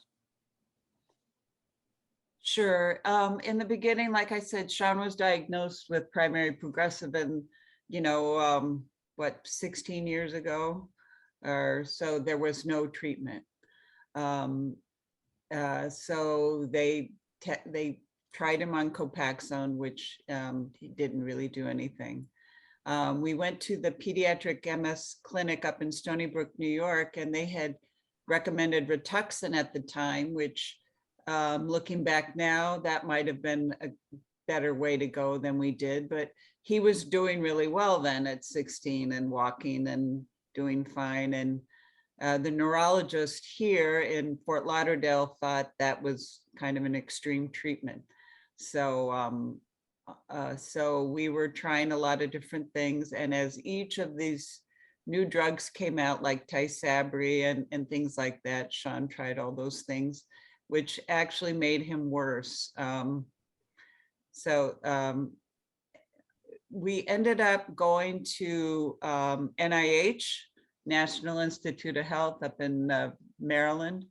Speaker 2: Sure. In the beginning, like I said, Sean was diagnosed with primary progressive and, 16 years ago or so, there was no treatment. So they tried him on Copaxone, which he didn't really do anything. We went to the pediatric MS clinic up in Stony Brook, New York, and they had recommended Rituxan at the time, which looking back now, that might have been a better way to go than we did, but he was doing really well then at 16 and walking and doing fine. And the neurologist here in Fort Lauderdale thought that was kind of an extreme treatment. So, so we were trying a lot of different things. And as each of these new drugs came out, like Tysabri and things like that, Sean tried all those things, which actually made him worse. We ended up going to NIH, National Institute of Health up in Maryland,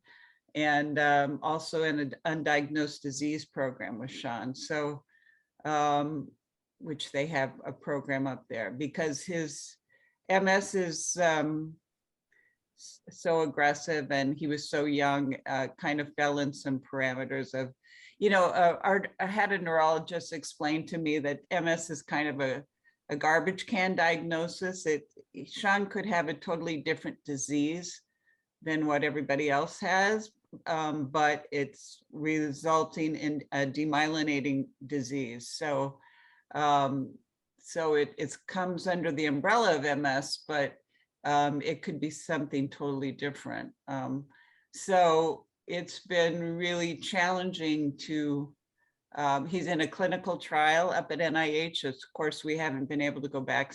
Speaker 2: and also in an undiagnosed disease program with Sean. So, which they have a program up there because his MS is so aggressive and he was so young, kind of fell in some parameters of, I had a neurologist explain to me that MS is kind of a garbage can diagnosis. Sean could have a totally different disease than what everybody else has, but it's resulting in a demyelinating disease. So, it comes under the umbrella of MS, but it could be something totally different. So it's been really challenging to, he's in a clinical trial up at NIH. Of course, we haven't been able to go back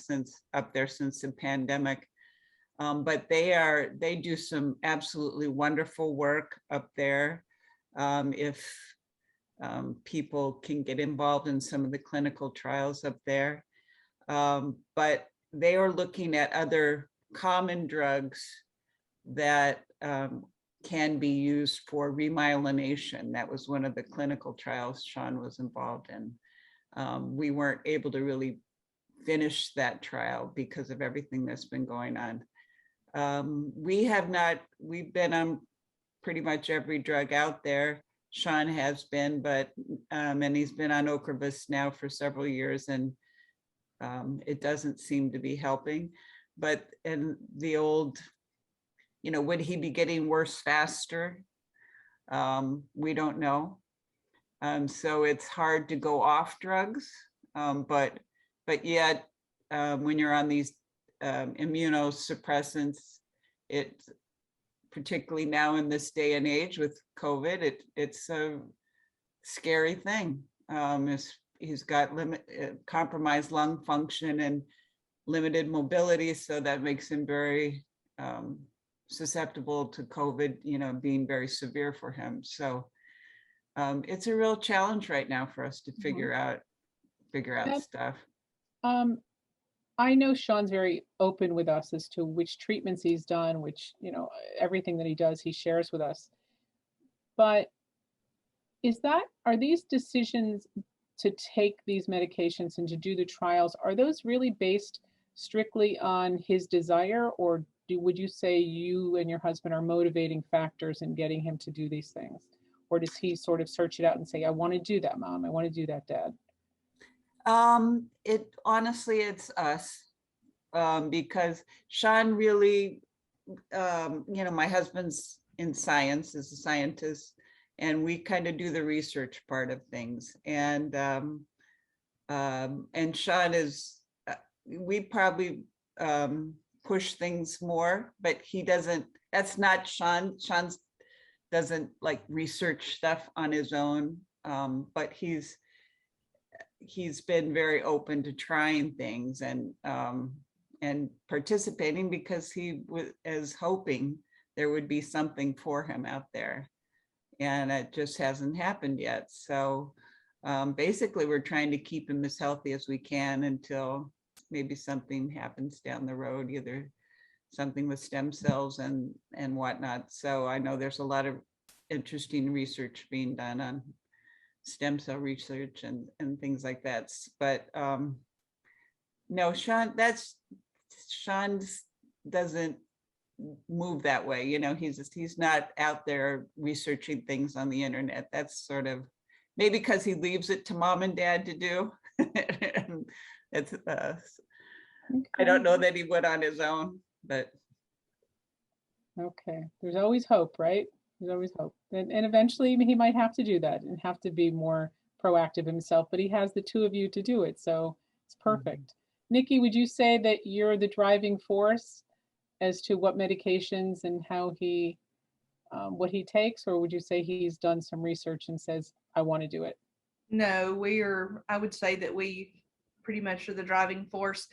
Speaker 2: up there since the pandemic, but they do some absolutely wonderful work up there. If people can get involved in some of the clinical trials up there. But they are looking at other common drugs that can be used for remyelination. That was one of the clinical trials Sean was involved in. We weren't able to really finish that trial because of everything that's been going on. We've been on pretty much every drug out there. Sean has been, but, and he's been on Ocrevus now for several years and it doesn't seem to be helping. But in the old, would he be getting worse faster? We don't know. So it's hard to go off drugs But yet, when you're on these immunosuppressants, it, particularly now in this day and age with COVID, it's a scary thing. He's got compromised lung function and limited mobility, so that makes him very susceptible to COVID, being very severe for him. So it's a real challenge right now for us to figure out stuff.
Speaker 1: I know Sean's very open with us as to which treatments he's done, which, everything that he does, he shares with us. But are these decisions to take these medications and to do the trials, are those really based strictly on his desire, or would you say you and your husband are motivating factors in getting him to do these things? Or does he sort of search it out and say, I want to do that, Mom, I want to do that, Dad?
Speaker 2: It's us, because Sean really, my husband's in science, is a scientist, and we kind of do the research part of things. And Sean is, we probably push things more, but he doesn't, that's not Sean. Sean's doesn't like research stuff on his own, but he's been very open to trying things and participating, because he is hoping there would be something for him out there, and it just hasn't happened yet. So basically we're trying to keep him as healthy as we can until maybe something happens down the road, either something with stem cells and whatnot. So I know there's a lot of interesting research being done on stem cell research and things like that. But no, Sean doesn't move that way. He's not out there researching things on the internet. That's sort of maybe because he leaves it to Mom and Dad to do. It's
Speaker 1: Okay.
Speaker 2: I don't know that he would on his own, but
Speaker 1: Okay, there's always hope, right? There's always hope. And eventually he might have to do that and have to be more proactive himself, but he has the two of you to do it, so it's perfect. Nikki, would you say that you're the driving force as to what medications and how what he takes, or would you say he's done some research and says, I want to do it?
Speaker 3: No, I would say that we pretty much are the driving force.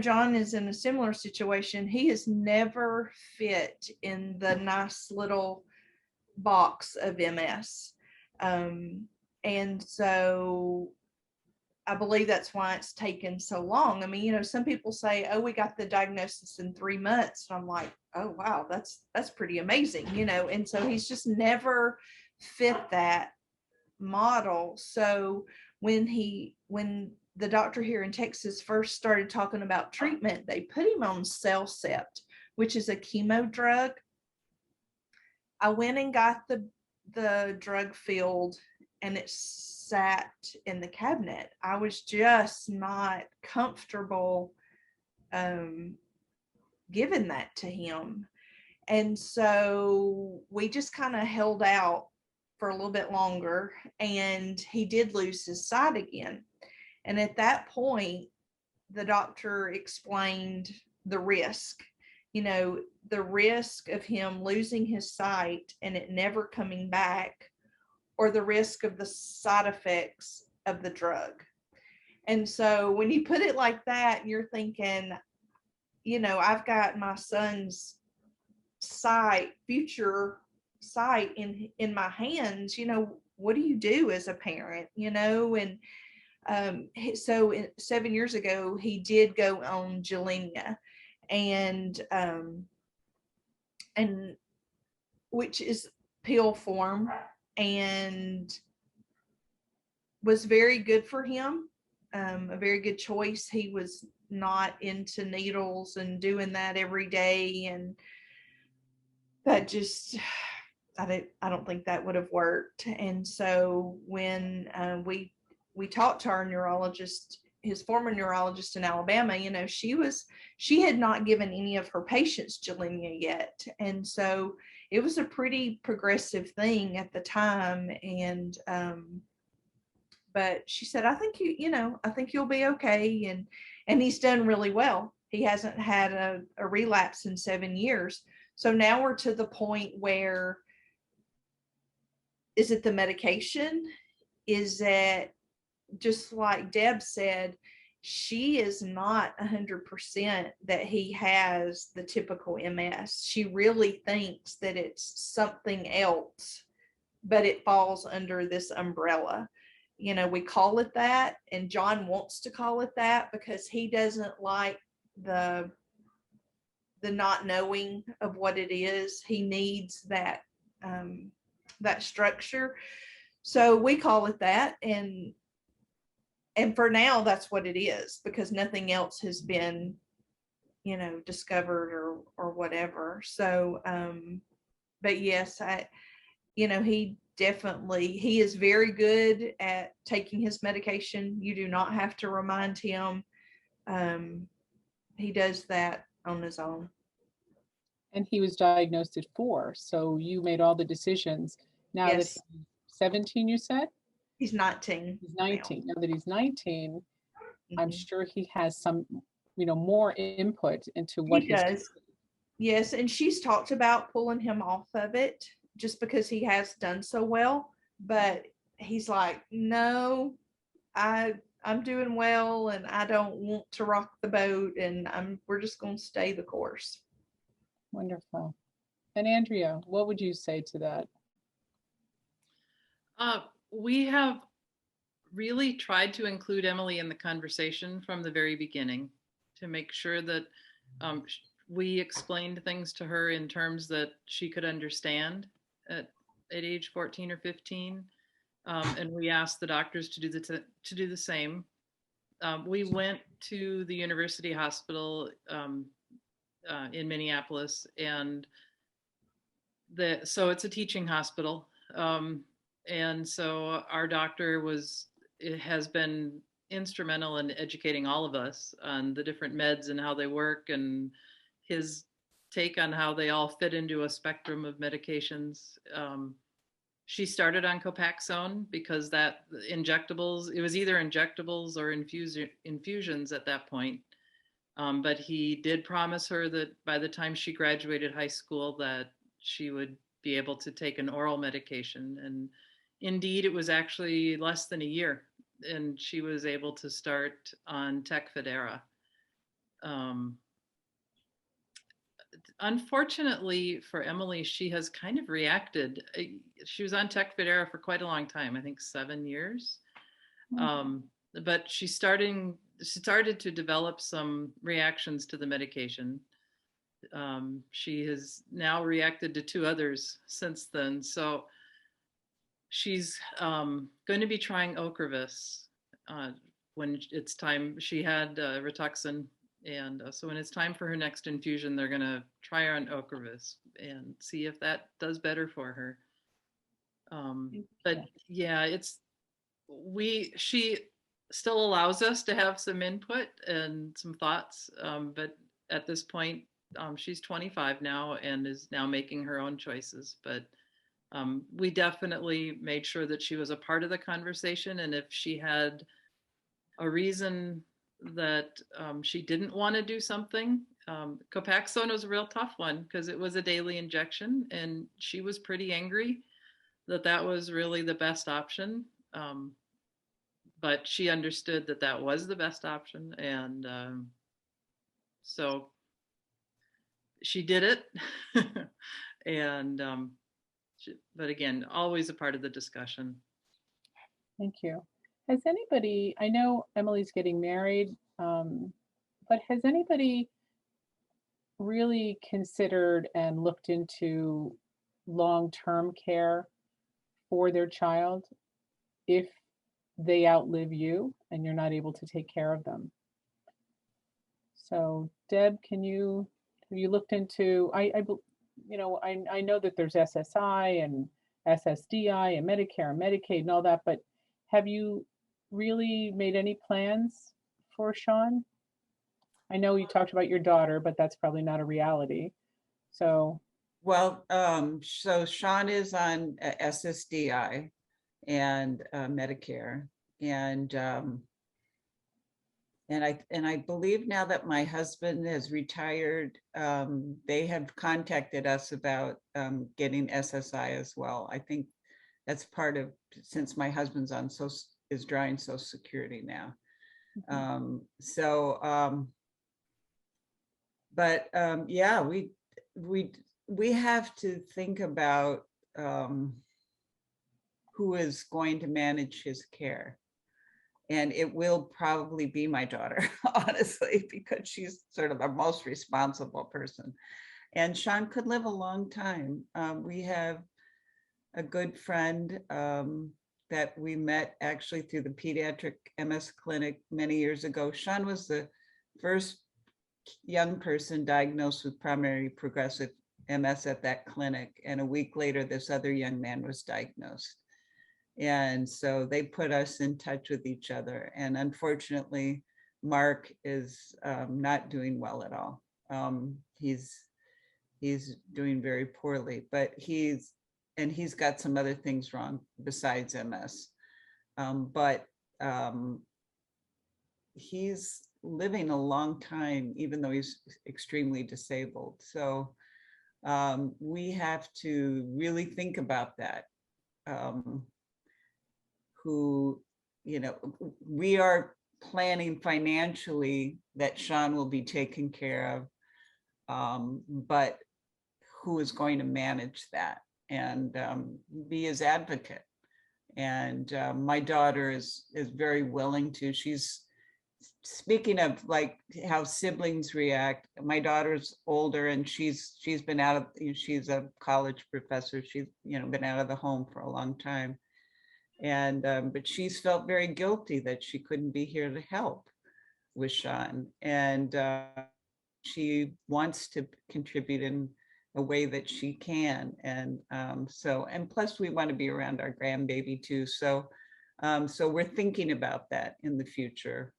Speaker 3: John is in a similar situation. He has never fit in the nice little box of MS. And so I believe that's why it's taken so long. I mean, some people say, oh, we got the diagnosis in 3 months. And I'm like, oh, wow, that's pretty amazing, and so he's just never fit that model. So when the doctor here in Texas first started talking about treatment, they put him on Cellcept, which is a chemo drug. I went and got the drug filled, and it sat in the cabinet. I was just not comfortable giving that to him. And so we just kind of held out for a little bit longer, and he did lose his sight again. And at that point, the doctor explained the risk, the risk of him losing his sight and it never coming back, or the risk of the side effects of the drug. And so when you put it like that, you're thinking, I've got my son's future sight in my hands. What do you do as a parent? And so 7 years ago, he did go on Gilenya, and which is pill form, and was very good for him. A very good choice. He was not into needles and doing that every day, and that just, I don't think that would have worked. And so when we talked to our neurologist, his former neurologist in Alabama, she had not given any of her patients Gilenya yet. And so it was a pretty progressive thing at the time. And but she said, I think I think you'll be okay. And he's done really well. He hasn't had a relapse in 7 years. So now we're to the point where, is it the medication? Is it, just like Deb said, she is not 100% that he has the typical MS. She really thinks that it's something else, but it falls under this umbrella. We call it that, and John wants to call it that because he doesn't like the not knowing of what it is. He needs that that structure. So we call it that, and for now that's what it is, because nothing else has been discovered or whatever. So but yes, he is very good at taking his medication. You do not have to remind him. He does that on his own.
Speaker 1: And he was diagnosed at 4, so you made all the decisions. Now that
Speaker 3: Yes.
Speaker 1: he's 17, you said?
Speaker 3: He's 19.
Speaker 1: He's 19. Now that he's 19, I'm
Speaker 3: Mhm.
Speaker 1: sure he has some, more input into what
Speaker 3: He
Speaker 1: he's
Speaker 3: does. Yes, and she's talked about pulling him off of it just because he has done so well, but he's like, no, I'm doing well, and I don't want to rock the boat, and we're just going to stay the course.
Speaker 1: Wonderful. And Andrea, what would you say to that?
Speaker 4: We have really tried to include Emily in the conversation from the very beginning to make sure that we explained things to her in terms that she could understand at age 14 or 15. And we asked the doctors to do the same. We went to the University Hospital in Minneapolis, and so it's a teaching hospital. And so our doctor has been instrumental in educating all of us on the different meds and how they work, and his take on how they all fit into a spectrum of medications. She started on Copaxone because it was either injectables or infusions at that point. But he did promise her that by the time she graduated high school that she would be able to take an oral medication. And indeed, it was actually less than a year, and she was able to start on Tecfidera. Unfortunately for Emily, she has kind of reacted. She was on Tecfidera for quite a long time, I think 7 years. But she started to develop some reactions to the medication. She has now reacted to 2 others since then. So she's going to be trying Ocrevus when it's time. She had Rituxan, and so when it's time for her next infusion, they're going to try her on Ocrevus and see if that does better for her. But yeah, she still allows us to have some input and some thoughts, but at this point, she's 25 now and is now making her own choices. But we definitely made sure that she was a part of the conversation, and if she had a reason that she didn't want to do something, Copaxone was a real tough one because it was a daily injection, and she was pretty angry that was really the best option. But she understood that was the best option, and so she did it. And but again, always a part of the discussion.
Speaker 1: Thank you. Has anybody, I know Emily's getting married, but has anybody really considered and looked into long-term care for their child if they outlive you and you're not able to take care of them? So Deb, have you looked into, I know that there's SSI and SSDI and Medicare and Medicaid and all that, but have you really made any plans for Sean? I know you talked about your daughter, but that's probably not a reality. So.
Speaker 2: Well, so Sean is on SSDI and Medicare, And I believe now that my husband has retired, they have contacted us about getting SSI as well. I think that's part of, since my husband's on is drawing Social Security now. Yeah, we have to think about who is going to manage his care. And it will probably be my daughter, honestly, because she's sort of the most responsible person. And Sean could live a long time. We have a good friend that we met actually through the pediatric MS clinic many years ago. Sean was the first young person diagnosed with primary progressive MS at that clinic. And a week later, this other young man was diagnosed. And so they put us in touch with each other. And unfortunately, Mark is not doing well at all. He's doing very poorly, but he's got some other things wrong besides MS. But he's living a long time, even though he's extremely disabled. So we have to really think about that. We are planning financially that Sean will be taken care of, but who is going to manage that and be his advocate? And my daughter is very willing to. She's, speaking of like how siblings react, my daughter's older and she's been out of, she's a college professor. She's been out of the home for a long time. And but she's felt very guilty that she couldn't be here to help with Sean. And she wants to contribute in a way that she can. And and plus we want to be around our grandbaby too. So we're thinking about that in the future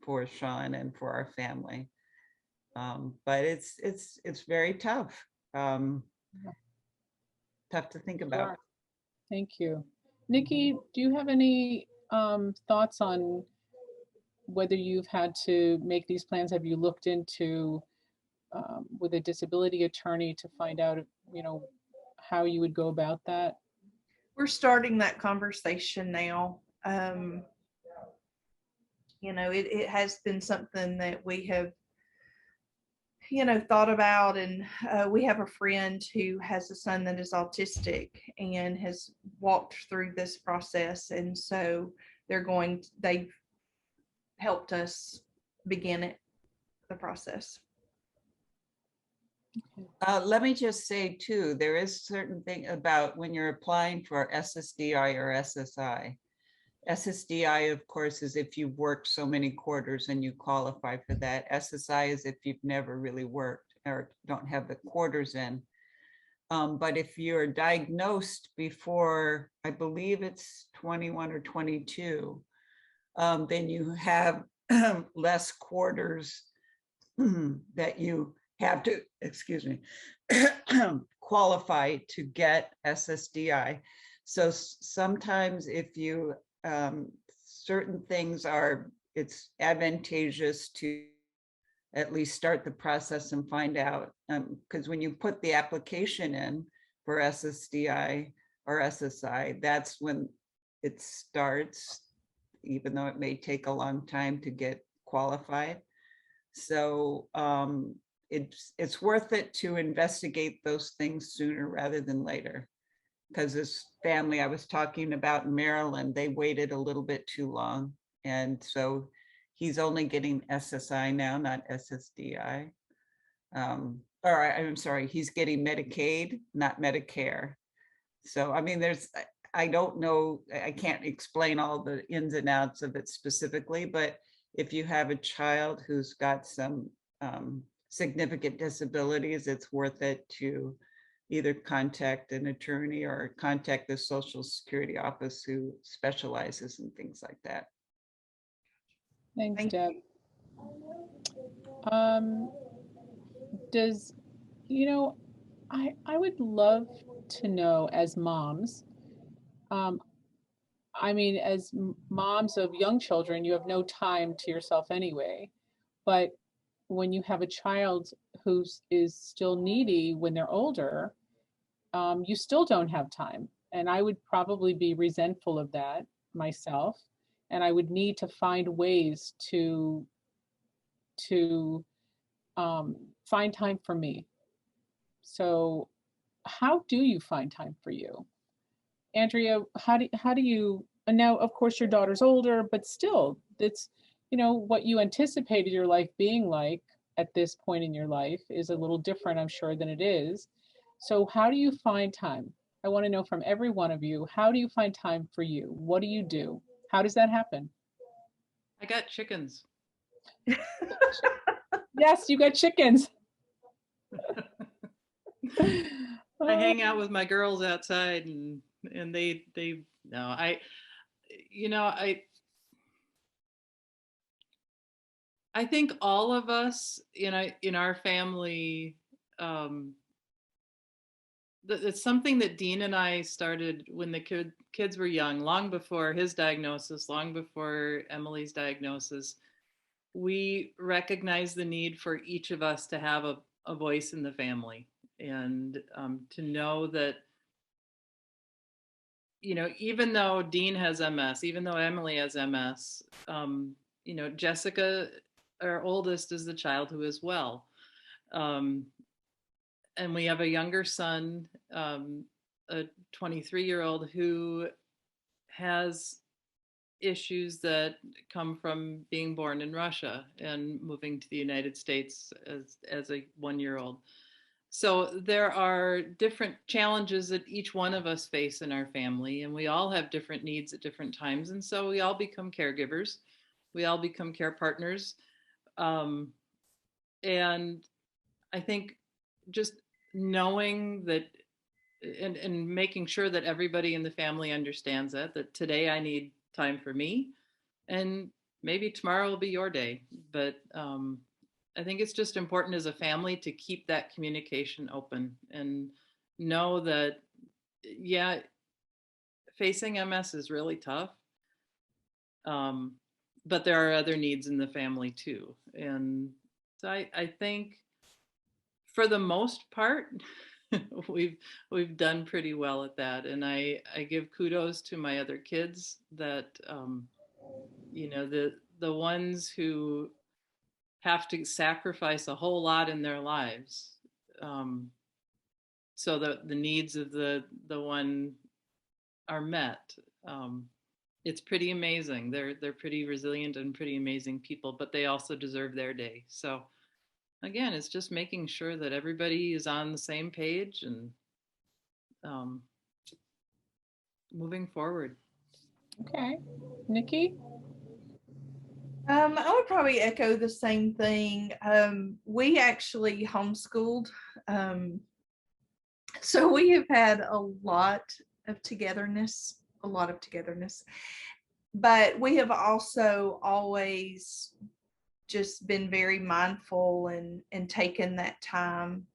Speaker 2: for Sean and for our family. But it's very tough. Tough to think about.
Speaker 1: Sure. Thank you. Nikki, do you have any thoughts on whether you've had to make these plans? Have you looked into with a disability attorney to find out, how you would go about that?
Speaker 3: We're starting that conversation now. It has been something that we have, thought about, and we have a friend who has a son that is autistic and has walked through this process. And so they've helped us begin the process.
Speaker 2: Let me just say too, there is certain thing about when you're applying for SSDI or SSI. SSDI, of course, is if you've worked so many quarters and you qualify for that. SSI is if you've never really worked or don't have the quarters in. But if you're diagnosed before, I believe it's 21 or 22, then you have less quarters that you have to, qualify to get SSDI. So sometimes if you, certain things it's advantageous to at least start the process and find out, because when you put the application in for SSDI or SSI, that's when it starts, even though it may take a long time to get qualified. So it's worth it to investigate those things sooner rather than later. Because this family I was talking about in Maryland, they waited a little bit too long. And so he's only getting SSI now, not SSDI. I'm sorry, he's getting Medicaid, not Medicare. So, I mean, I don't know, I can't explain all the ins and outs of it specifically, but if you have a child who's got some significant disabilities, it's worth it to either contact an attorney or contact the Social Security office who specializes in things like that.
Speaker 1: Thanks,
Speaker 3: Thank
Speaker 1: Deb. I would love to know, as moms, I mean, as moms of young children, you have no time to yourself anyway. But when you have a child who is still needy when they're older, you still don't have time. And I would probably be resentful of that myself. And I would need to find ways to find time for me. So, how do you find time for you, Andrea? How do you? And now, of course, your daughter's older, but still, it's what you anticipated your life being like at this point in your life is a little different, I'm sure, than it is. So, how do you find time? I want to know from every one of you, how do you find time for you? What do you do? How does that happen?
Speaker 4: I got chickens.
Speaker 1: Yes, you got chickens.
Speaker 4: I hang out with my girls outside, and they no, I think all of us in our family, it's something that Dean and I started when the kids were young, long before his diagnosis, long before Emily's diagnosis. We recognized the need for each of us to have a voice in the family, and to know that, even though Dean has MS, even though Emily has MS, Jessica, our oldest, is the child who is well. And we have a younger son, a 23-year-old, who has issues that come from being born in Russia and moving to the United States as a 1-year-old. So there are different challenges that each one of us face in our family, and we all have different needs at different times. And so we all become caregivers. We all become care partners. And I think just knowing that, and making sure that everybody in the family understands that today I need time for me, and maybe tomorrow will be your day. But I think it's just important as a family to keep that communication open and know that, yeah, facing MS is really tough. But there are other needs in the family too. And so I think for the most part, we've done pretty well at that. And I give kudos to my other kids that, the ones who have to sacrifice a whole lot in their lives, so that the needs of the one are met. It's pretty amazing. They're pretty resilient and pretty amazing people, but they also deserve their day. So again, it's just making sure that everybody is on the same page and moving forward.
Speaker 1: Okay, Nikki?
Speaker 3: I would probably echo the same thing. We actually homeschooled. So we have had a lot of togetherness, but we have also always just been very mindful and taken that time.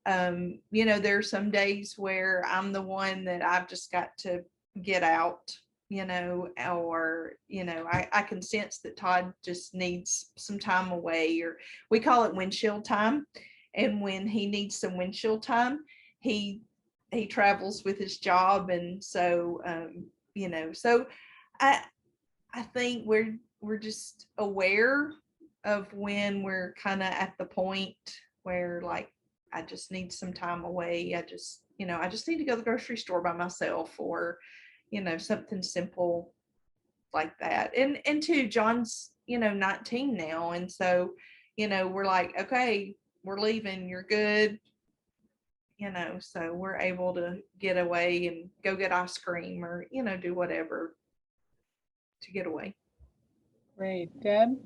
Speaker 3: There are some days where I'm the one that I've just got to get out, or, I can sense that Todd just needs some time away, or we call it windshield time. And when he needs some windshield time, he travels with his job. And so, so I think we're just aware of when we're kind of at the point where, like, I just need some time away. I just need to go to the grocery store by myself, or, something simple like that. And too, John's, 19 now. And so, we're like, okay, we're leaving, you're good. So we're able to get away and go get ice cream, or, do whatever to get away.
Speaker 1: Great. Deb?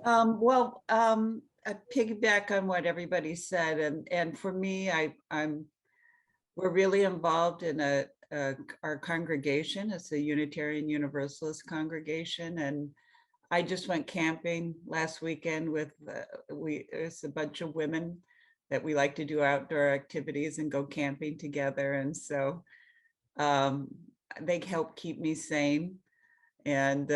Speaker 2: I piggyback on what everybody said, and for me, we're really involved in our congregation. It's a Unitarian Universalist congregation, and I just went camping last weekend with it's a bunch of women that we like to do outdoor activities and go camping together, and so they help keep me sane. And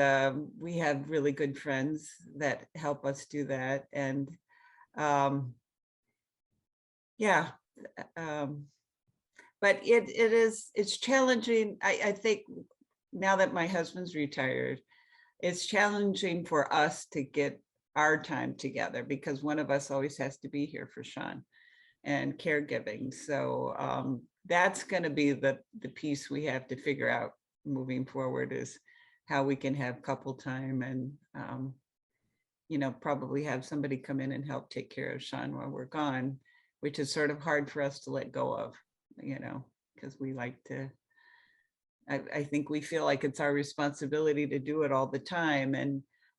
Speaker 2: we have really good friends that help us do that. And yeah, but it's challenging. I think now that my husband's retired, it's challenging for us to get our time together because one of us always has to be here for Sean and caregiving. So that's going to be the piece we have to figure out moving forward, is how we can have couple time and probably have somebody come in and help take care of Sean while we're gone, which is sort of hard for us to let go of, because we like to, I think we feel like it's our responsibility to do it all the time.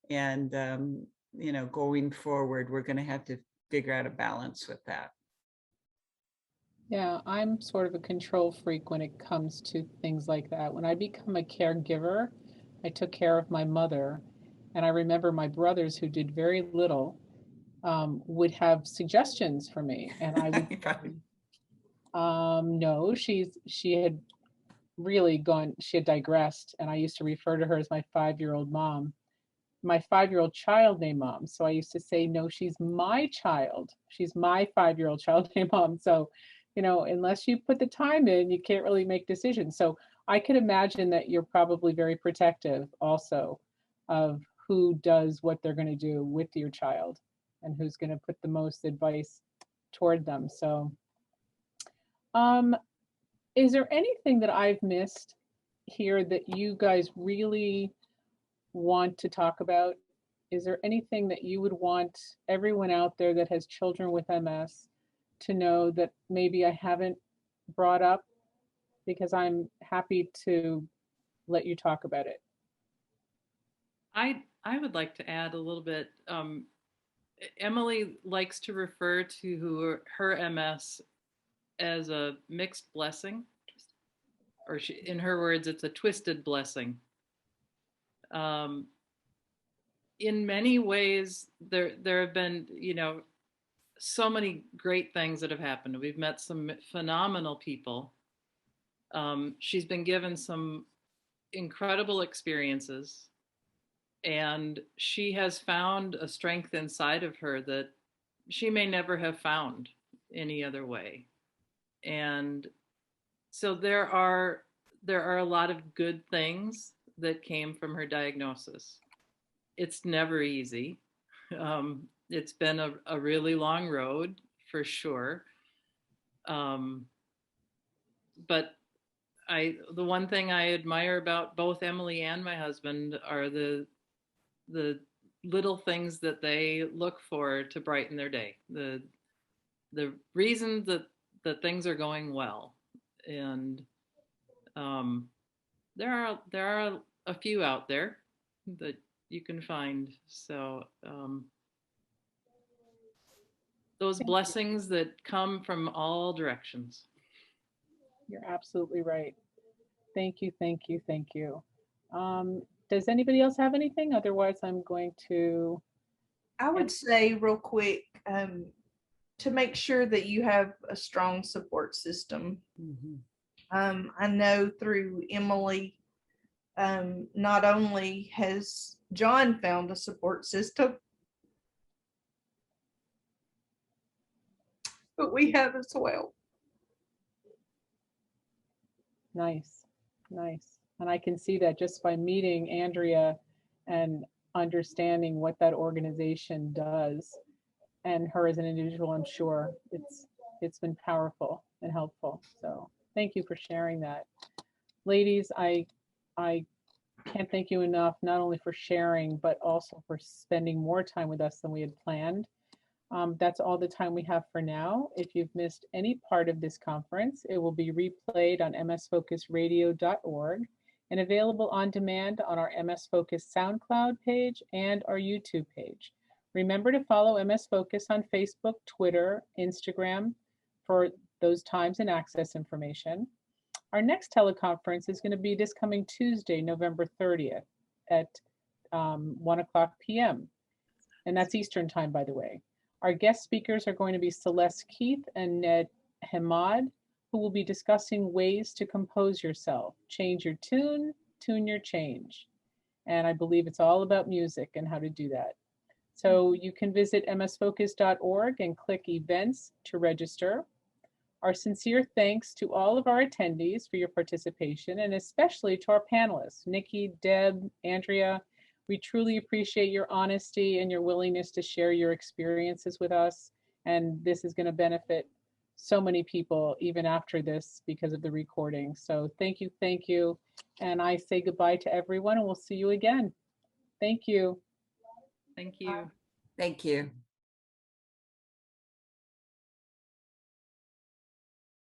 Speaker 2: And going forward, we're going to have to figure out a balance with that.
Speaker 1: Yeah, I'm sort of a control freak when it comes to things like that. When I become a caregiver, I took care of my mother, and I remember my brothers, who did very little, would have suggestions for me, and I would say, no, she had really gone, she had digressed, and I used to refer to her as my 5-year-old mom, my 5-year-old child named mom. So I used to say, no, she's my child. She's my 5-year-old child named mom. So, unless you put the time in, you can't really make decisions. So I could imagine that you're probably very protective also of who does what they're going to do with your child and who's going to put the most advice toward them. So, is there anything that I've missed here that you guys really want to talk about? Is there anything that you would want everyone out there that has children with MS to know that maybe I haven't brought up? Because I'm happy to let you talk about it.
Speaker 4: I would like to add a little bit. Emily likes to refer to her MS as a mixed blessing, or in her words, it's a twisted blessing. In many ways, there have been, so many great things that have happened. We've met some phenomenal people. She's been given some incredible experiences, and she has found a strength inside of her that she may never have found any other way. And so there are a lot of good things that came from her diagnosis. It's never easy. It's been a really long road for sure. But the one thing I admire about both Emily and my husband are the little things that they look for to brighten their day. The reason that things are going well. And there are a few out there that you can find. So those blessings that come from all directions.
Speaker 1: You're absolutely right. Thank you, thank you, thank you. Does anybody else have anything? Otherwise, I'm going to.
Speaker 3: I would say real quick, to make sure that you have a strong support system. Mm-hmm. I know through Emily, not only has John found a support system, but we have as well.
Speaker 1: Nice, nice. And I can see that just by meeting Andrea and understanding what that organization does, and her as an individual, I'm sure it's been powerful and helpful. So thank you for sharing that. Ladies, I can't thank you enough, not only for sharing, but also for spending more time with us than we had planned. That's all the time we have for now. If you've missed any part of this conference, it will be replayed on msfocusradio.org and available on demand on our MS Focus SoundCloud page and our YouTube page. Remember to follow MS Focus on Facebook, Twitter, Instagram for those times and access information. Our next teleconference is going to be this coming Tuesday, November 30th at 1:00 p.m. And that's Eastern time, by the way. Our guest speakers are going to be Celeste Keith and Ned Hamad who will be discussing ways to compose yourself. Change your tune, tune your change. And I believe it's all about music and how to do that. So you can visit msfocus.org and click events to register. Our sincere thanks to all of our attendees for your participation, and especially to our panelists, Nikki, Deb, Andrea. We truly appreciate your honesty and your willingness to share your experiences with us. And this is going to benefit so many people even after this because of the recording. So thank you, thank you. And I say goodbye to everyone, and we'll see you again. Thank you.
Speaker 4: Thank you.
Speaker 2: Thank you.